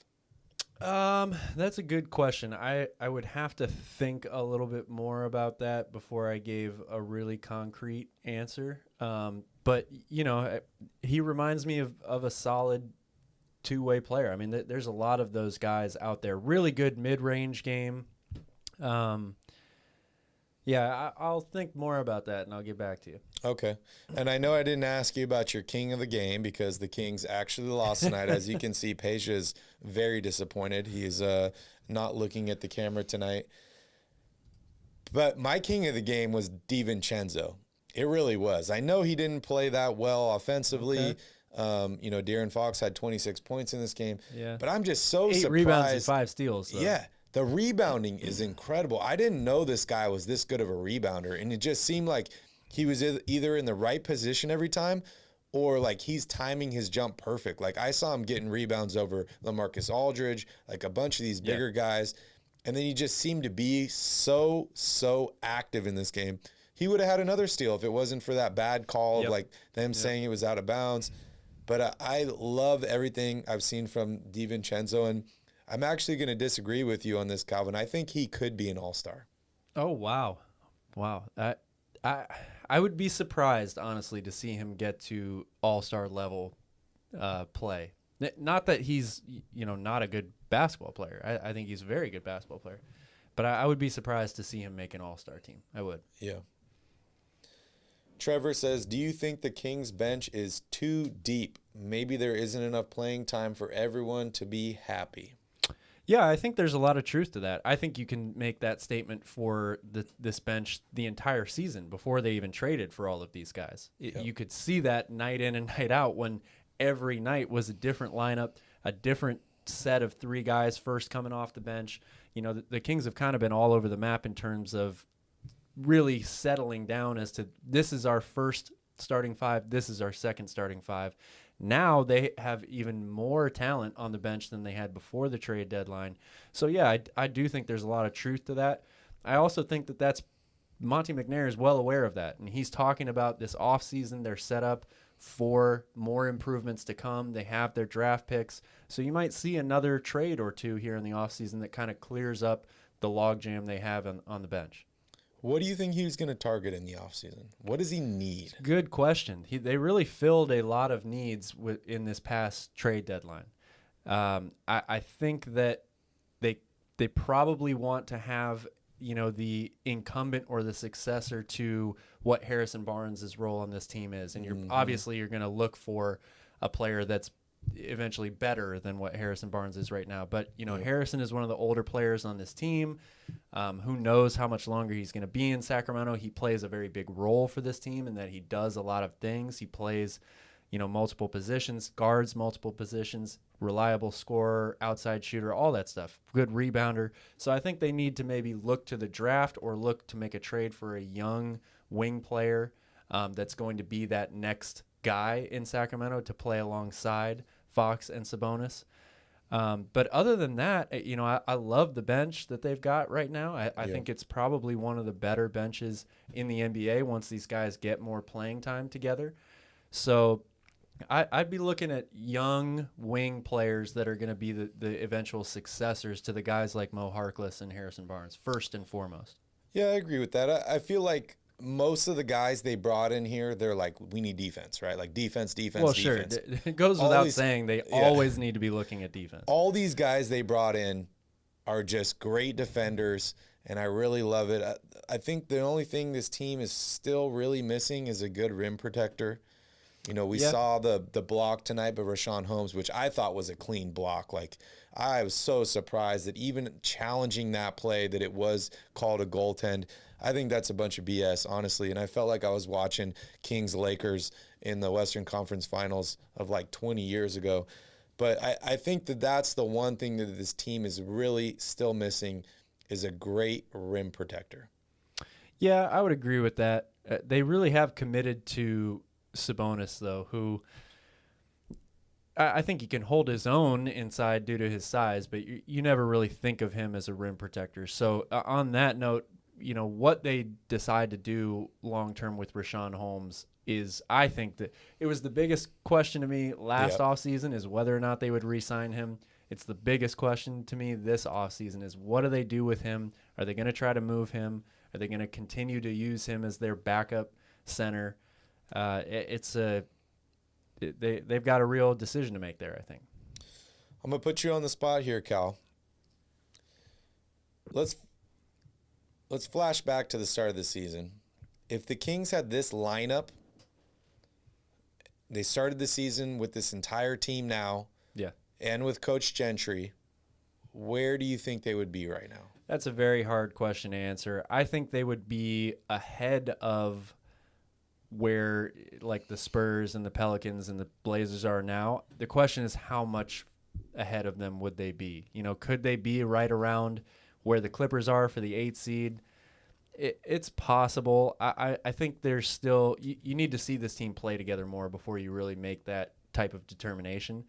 That's a good question. I would have to think a little bit more about that before I gave a really concrete answer. But he reminds me of a solid two-way player. I mean, there's a lot of those guys out there. Really good mid-range game. Yeah, I'll think more about that, and I'll get back to you. Okay. And I know I didn't ask you about your king of the game because the Kings actually lost tonight. As you can see, Peja is very disappointed. He's not looking at the camera tonight. But my king of the game was Di Vincenzo. It really was. I know he didn't play that well offensively. Okay. De'Aaron Fox had 26 points in this game. Yeah. But I'm just so 8 surprised. 8 rebounds and 5 steals. Though. Yeah. The rebounding is incredible. I didn't know this guy was this good of a rebounder, and it just seemed like he was either in the right position every time or like he's timing his jump perfect. Like I saw him getting rebounds over LaMarcus Aldridge, like a bunch of these bigger guys, and then he just seemed to be so active in this game. He would have had another steal if it wasn't for that bad call of like them saying it was out of bounds. But I love everything I've seen from Di Vincenzo, and I'm actually going to disagree with you on this, Calvin. I think he could be an all-star. Oh, wow. I would be surprised, honestly, to see him get to all-star level play. Not that he's, not a good basketball player. I think he's a very good basketball player. But I would be surprised to see him make an all-star team. I would. Yeah. Trevor says, do you think the Kings bench is too deep? Maybe there isn't enough playing time for everyone to be happy. Yeah, I think there's a lot of truth to that. I think you can make that statement for this bench the entire season before they even traded for all of these guys. You could see that night in and night out when every night was a different lineup, a different set of 3 guys first coming off the bench. The Kings have kind of been all over the map in terms of really settling down as to this is our first starting 5, this is our second starting 5. Now they have even more talent on the bench than they had before the trade deadline. So, yeah, I do think there's a lot of truth to that. I also think that's Monte McNair is well aware of that, and he's talking about this offseason. They're set up for more improvements to come. They have their draft picks. So you might see another trade or two here in the offseason that kind of clears up the logjam they have on the bench. What do you think he was going to target in the offseason? What does he need? Good question. They really filled a lot of needs in this past trade deadline. I think that they probably want to have the incumbent or the successor to what Harrison Barnes' role on this team is, and you're going to look for a player that's eventually better than what Harrison Barnes is right now. But, Harrison is one of the older players on this team. Who knows how much longer he's going to be in Sacramento. He plays a very big role for this team in that he does a lot of things. He plays, multiple positions, guards multiple positions, reliable scorer, outside shooter, all that stuff. Good rebounder. So I think they need to maybe look to the draft or look to make a trade for a young wing player that's going to be that next guy in Sacramento to play alongside Fox and Sabonis. But other than that, I love the bench that they've got right now. I think it's probably one of the better benches in the NBA once these guys get more playing time together. So I'd be looking at young wing players that are going to be the eventual successors to the guys like Mo Harkless and Harrison Barnes, first and foremost. Yeah, I agree with that. I feel like most of the guys they brought in here, they're like, we need defense, right? Like defense. Well, sure. It goes without saying they always need to be looking at defense. All these guys they brought in are just great defenders, and I really love it. I think the only thing this team is still really missing is a good rim protector. You know, we saw the block tonight by Rashawn Holmes, which I thought was a clean block. Like, I was so surprised that even challenging that play, that it was called a goaltend. I think that's a bunch of BS, honestly. And I felt like I was watching Kings-Lakers in the Western Conference Finals of like 20 years ago. But I think that that's the one thing that this team is really still missing is a great rim protector. Yeah, I would agree with that. They really have committed to Sabonis, though, who I think he can hold his own inside due to his size, but you never really think of him as a rim protector. So on that note, you know, what they decide to do long-term with Rashawn Holmes is, I think that it was the biggest question to me last offseason is whether or not they would re-sign him. It's the biggest question to me this offseason is what do they do with him? Are they going to try to move him? Are they going to continue to use him as their backup center? They've got a real decision to make there, I think. I'm going to put you on the spot here, Cal. Let's flash back to the start of the season. If the Kings had this lineup, they started the season with this entire team now, and with Coach Gentry, where do you think they would be right now? That's a very hard question to answer. I think they would be ahead of where like the Spurs and the Pelicans and the Blazers are now. The question is how much ahead of them would they be? You know, could they be right around where the Clippers are for the 8th seed? It's possible. I think there's still you need to see this team play together more before you really make that type of determination.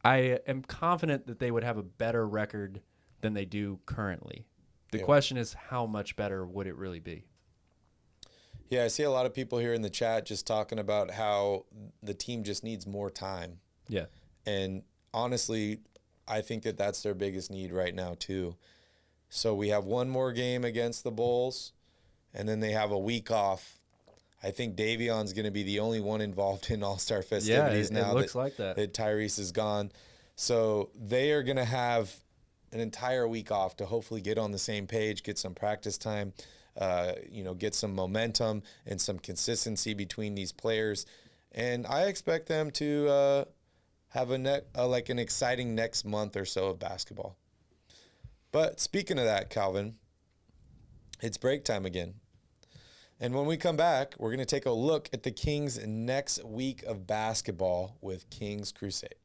I am confident that they would have a better record than they do currently. The question is how much better would it really be? Yeah, I see a lot of people here in the chat just talking about how the team just needs more time. Yeah. And honestly, I think that that's their biggest need right now too. So we have one more game against the Bulls, and then they have a week off. I think Davion's going to be the only one involved in All-Star festivities now. It looks like that. Tyrese is gone. So they are going to have an entire week off to hopefully get on the same page, get some practice time, get some momentum and some consistency between these players. And I expect them to have an exciting next month or so of basketball. But speaking of that, Calvin, it's break time again. And when we come back, we're going to take a look at the Kings' next week of basketball with Kings Crusade.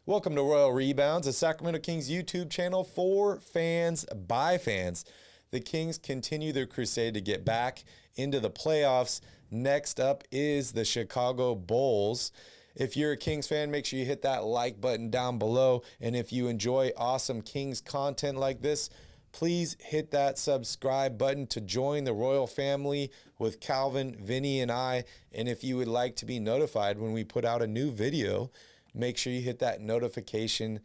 Welcome to Royal Rebounds, a Sacramento Kings YouTube channel for fans by fans. The Kings continue their crusade to get back into the playoffs. Next up is the Chicago Bulls. If you're a Kings fan, make sure you hit that like button down below. And if you enjoy awesome Kings content like this, please hit that subscribe button to join the Royal family with Calvin, Vinny, and I. And if you would like to be notified when we put out a new video, make sure you hit that notification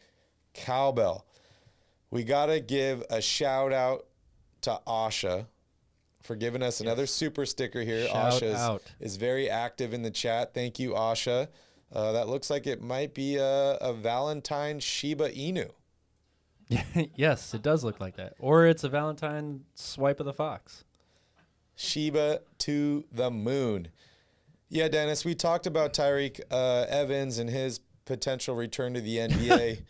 cowbell. We got to give a shout out to Asha for giving us another super sticker here. Shout Asha out. is very active in the chat. Thank you, Asha. That looks like it might be a Valentine Shiba Inu. Yes, it does look like that. Or it's a Valentine swipe of the fox. Shiba to the moon. Yeah, Dennis, we talked about Tyrique Evans and his potential return to the NBA.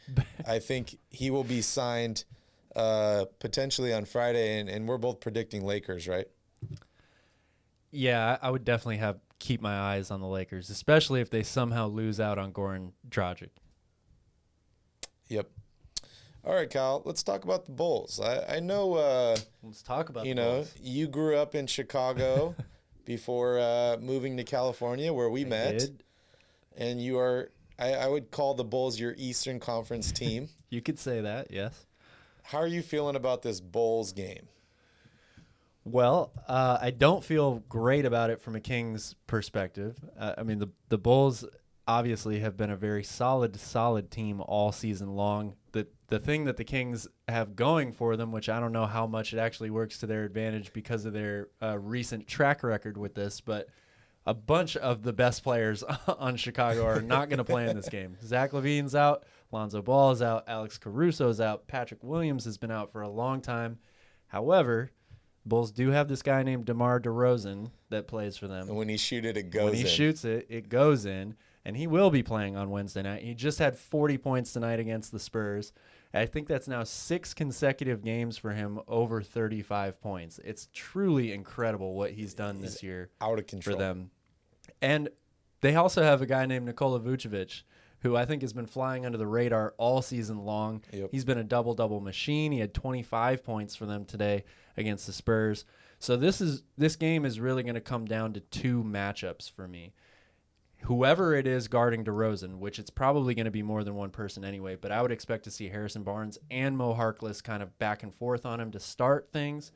I think he will be signed potentially on Friday, and we're both predicting Lakers, right? Yeah, I would definitely keep my eyes on the Lakers, especially if they somehow lose out on Goran Dragic. Yep. All right, Kyle, let's talk about the Bulls. I know let's talk about Bulls. You grew up in Chicago before moving to California where we met. Did. And you are, I would call the Bulls your Eastern Conference team. You could say that, yes. How are you feeling about this Bulls game? Well, I don't feel great about it from a Kings perspective. I mean, the Bulls obviously have been a very solid team all season long. The thing that the Kings have going for them, which I don't know how much it actually works to their advantage because of their recent track record with this, but a bunch of the best players on Chicago are not going to play in this game. Zach LaVine's out. Lonzo Ball is out. Alex Caruso is out. Patrick Williams has been out for a long time. However, Bulls do have this guy named DeMar DeRozan that plays for them. And when he shoots it goes in. When he shoots it, it goes in. And he will be playing on Wednesday night. He just had 40 points tonight against the Spurs. I think that's now 6 consecutive games for him over 35 points. It's truly incredible what he's done this year. Out of control. For them. And they also have a guy named Nikola Vucevic, who I think has been flying under the radar all season long. Yep. He's been a double-double machine. He had 25 points for them today against the Spurs. So this game is really going to come down to 2 matchups for me. Whoever it is guarding DeRozan, which it's probably going to be more than one person anyway, but I would expect to see Harrison Barnes and Mo Harkless kind of back and forth on him to start things,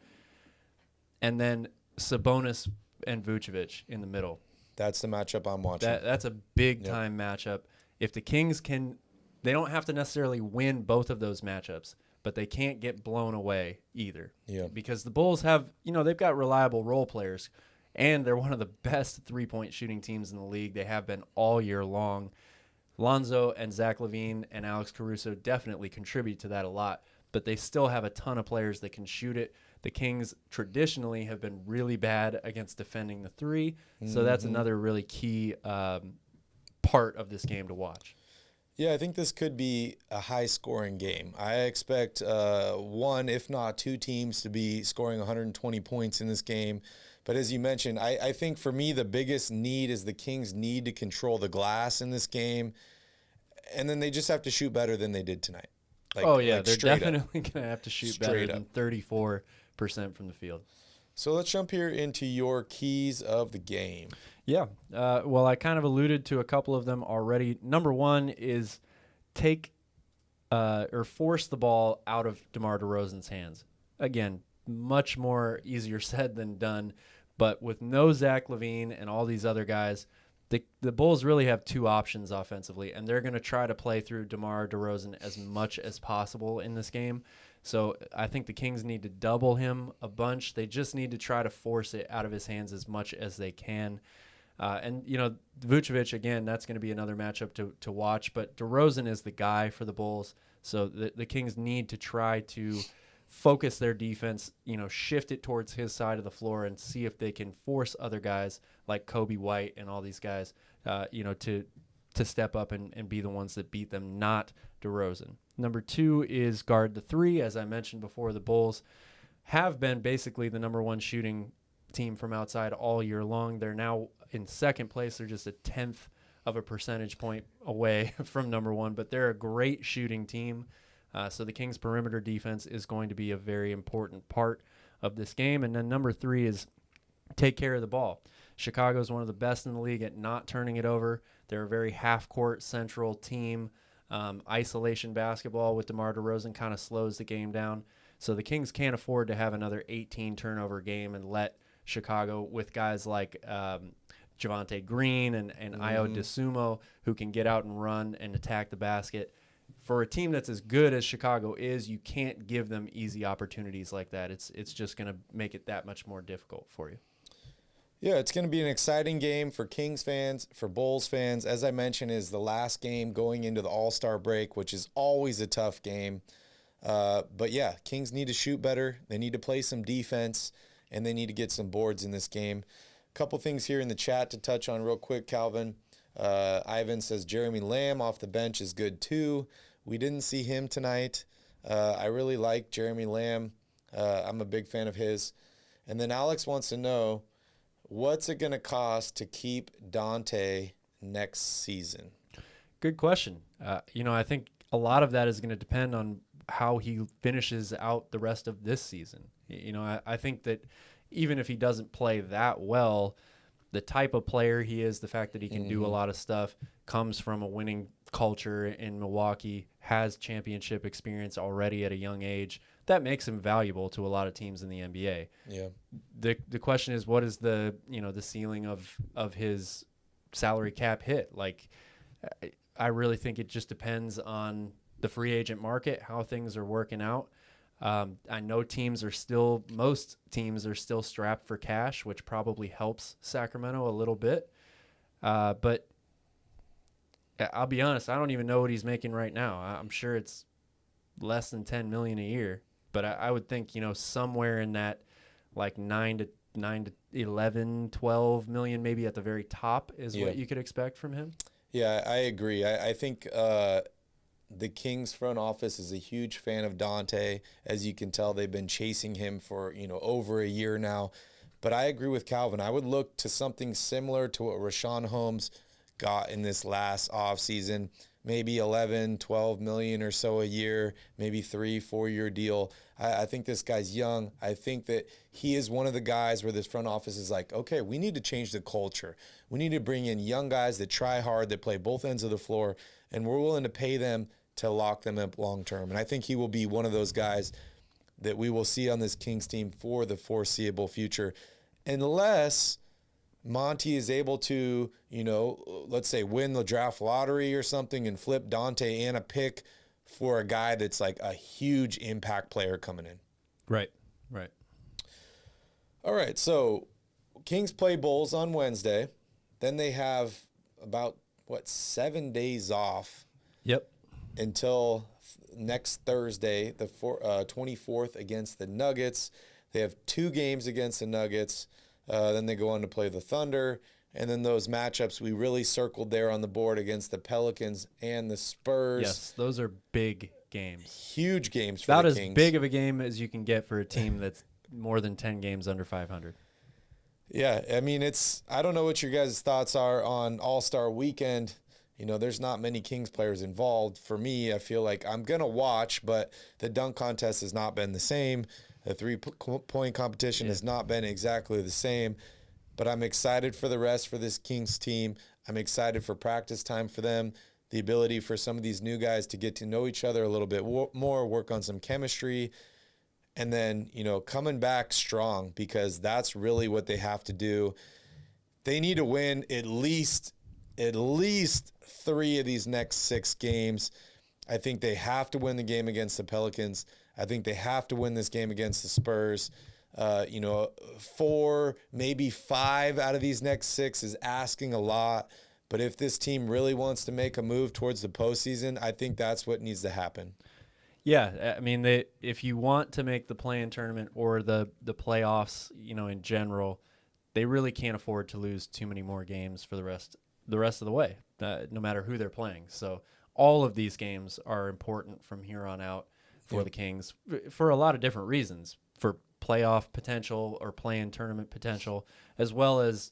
and then Sabonis and Vucevic in the middle. That's the matchup I'm watching. That's a big-time matchup. If the Kings can – they don't have to necessarily win both of those matchups, but they can't get blown away either. Yeah. Because the Bulls have – they've got reliable role players, and they're one of the best three-point shooting teams in the league. They have been all year long. Lonzo and Zach LaVine and Alex Caruso definitely contribute to that a lot, but they still have a ton of players that can shoot it. The Kings traditionally have been really bad against defending the three, so that's another really key part of this game to watch. Yeah, I think this could be a high-scoring game. I expect one, if not 2 teams to be scoring 120 points in this game. But as you mentioned, I think for me the biggest need is the Kings need to control the glass in this game, and then they just have to shoot better than they did tonight. They're definitely going to have to shoot better than 34% from the field. So let's jump here into your keys of the game. Yeah. Well, I kind of alluded to a couple of them already. Number one is force the ball out of DeMar DeRozan's hands. Again, much more easier said than done. But with no Zach LaVine and all these other guys, the Bulls really have 2 options offensively, and they're going to try to play through DeMar DeRozan as much as possible in this game. So I think the Kings need to double him a bunch. They just need to try to force it out of his hands as much as they can. Vucevic, again, that's going to be another matchup to watch. But DeRozan is the guy for the Bulls. So the Kings need to try to focus their defense, shift it towards his side of the floor and see if they can force other guys like Kobe White and all these guys, to step up and be the ones that beat them, not DeRozan. Number 2 is guard the 3. As I mentioned before, the Bulls have been basically the number 1 shooting team from outside all year long. They're now in second place. They're just a 10th of a percentage point away from number 1, but they're a great shooting team. So the Kings' perimeter defense is going to be a very important part of this game. And then number 3 is take care of the ball. Chicago is one of the best in the league at not turning it over. They're a very half-court central team. Isolation basketball with DeMar DeRozan kind of slows the game down. So the Kings can't afford to have another 18 turnover game and let Chicago, with guys like Javonte Green and Ayo Dosunmu, who can get out and run and attack the basket. For a team that's as good as Chicago is, you can't give them easy opportunities like that. It's just going to make it that much more difficult for you. Yeah, it's going to be an exciting game for Kings fans, for Bulls fans. As I mentioned, is the last game going into the All-Star break, which is always a tough game. But yeah, Kings need to shoot better. They need to play some defense, and they need to get some boards in this game. A couple things here in the chat to touch on real quick, Calvin. Ivan says Jeremy Lamb off the bench is good too. We didn't see him tonight. I really like Jeremy Lamb. I'm a big fan of his. And then Alex wants to know, what's it going to cost to keep Dante next season? Good question. I think a lot of that is going to depend on how he finishes out the rest of this season. I think that even if he doesn't play that well, the type of player he is, the fact that he can do a lot of stuff, comes from a winning culture in Milwaukee, has championship experience already at a young age, that makes him valuable to a lot of teams in the NBA. Yeah. The question is, what is the ceiling of his salary cap hit? Like, I really think it just depends on the free agent market, how things are working out. I know most teams are still strapped for cash, which probably helps Sacramento a little bit. But I'll be honest, I don't even know what he's making right now. I'm sure it's less than $10 million a year, but I would think, somewhere in that like 9 to 11, 12 million, maybe at the very top is what you could expect from him. Yeah, I agree. I think the Kings front office is a huge fan of Dante. As you can tell, they've been chasing him for, over a year now. But I agree with Calvin. I would look to something similar to what Rashawn Holmes got in this last offseason, maybe 11, 12 million or so a year, maybe 3-4 year deal. I think this guy's young. I think that he is one of the guys where this front office is like, okay, we need to change the culture. We need to bring in young guys that try hard, that play both ends of the floor, and we're willing to pay them to lock them up long term. And I think he will be one of those guys that we will see on this Kings team for the foreseeable future, unless Monty is able to, let's say win the draft lottery or something and flip Dante and a pick for a guy that's like a huge impact player coming in. Right. All right, so Kings play Bulls on Wednesday. Then they have about, 7 days off. Yep. Until next Thursday, the 24th against the Nuggets. They have 2 games against the Nuggets. Then they go on to play the Thunder. And then those matchups we really circled there on the board against the Pelicans and the Spurs. Yes, those are big games. Huge games for About the as Kings. big of a game as you can get for a team that's more than 10 games under 500. Yeah, I mean, I don't know what your guys' thoughts are on All-Star Weekend. There's not many Kings players involved. For me, I feel like I'm going to watch, but the dunk contest has not been the same. The three-point competition has not been exactly the same. But I'm excited for the rest for this Kings team. I'm excited for practice time for them, the ability for some of these new guys to get to know each other a little bit more, work on some chemistry, and then, coming back strong, because that's really what they have to do. They need to win at least 3 of these next 6 games. I think they have to win the game against the Pelicans. I think they have to win this game against the Spurs. 4, maybe 5 out of these next 6 is asking a lot. But if this team really wants to make a move towards the postseason, I think that's what needs to happen. Yeah, I mean, if you want to make the play-in tournament or the playoffs, in general, they really can't afford to lose too many more games for the rest of the way, no matter who they're playing. So all of these games are important from here on out for the Kings for a lot of different reasons, for playoff potential or play-in tournament potential, as well as,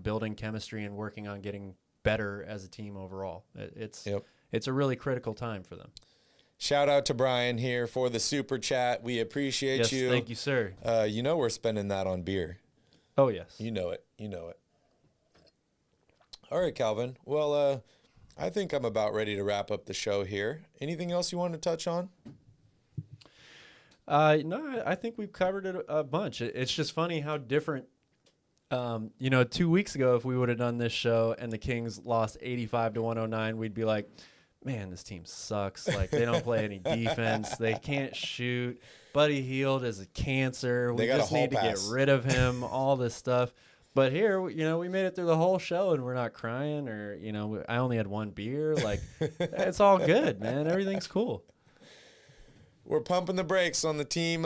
building chemistry and working on getting better as a team overall. It's a really critical time for them. Shout out to Brian here for the super chat. We appreciate you. Yes, thank you, sir. We're spending that on beer. Oh, yes. You know it. All right, Calvin. Well, I think I'm about ready to wrap up the show here. Anything else you want to touch on? No, I think we've covered it a bunch. It's just funny how different, 2 weeks ago, if we would have done this show and the Kings lost 85-109, we'd be like, man, this team sucks. Like, they don't play any defense. They can't shoot. Buddy Hield is a cancer. We just need to get rid of him, all this stuff. But here, we made it through the whole show and we're not crying, or, I only had 1 beer. Like, it's all good, man. Everything's cool. We're pumping the brakes on the team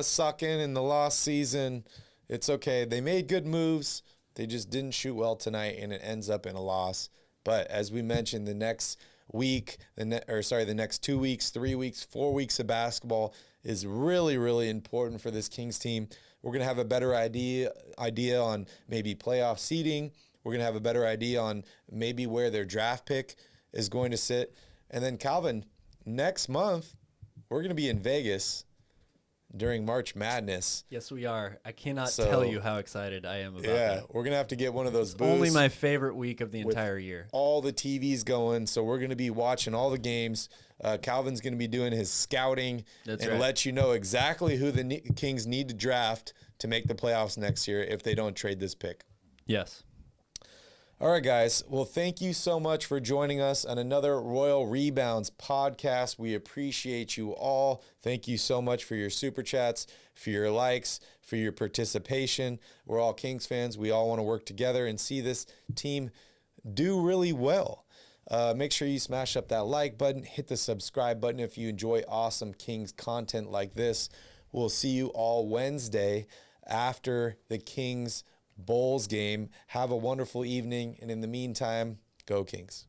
sucking in the lost season. It's okay. They made good moves. They just didn't shoot well tonight, and it ends up in a loss. But as we mentioned, the next week, the next 2 weeks, 3 weeks, 4 weeks of basketball is really, really important for this Kings team. We're going to have a better idea on maybe playoff seeding. We're going to have a better idea on maybe where their draft pick is going to sit. And then, Calvin, next month, we're going to be in Vegas during March Madness. Yes, we are. I cannot tell you how excited I am about that. Yeah, we're going to have to get one of those booths. Only my favorite week of the entire year. All the TVs going, so we're going to be watching all the games. Calvin's going to be doing his scouting let you know exactly who the Kings need to draft to make the playoffs next year if they don't trade this pick. Yes. All right, guys. Well, thank you so much for joining us on another Royal Rebounds podcast. We appreciate you all. Thank you so much for your super chats, for your likes, for your participation. We're all Kings fans. We all want to work together and see this team do really well. Make sure you smash up that like button, hit the subscribe button if you enjoy awesome Kings content like this. We'll see you all Wednesday after the Kings Bulls game. Have a wonderful evening, and in the meantime, go Kings.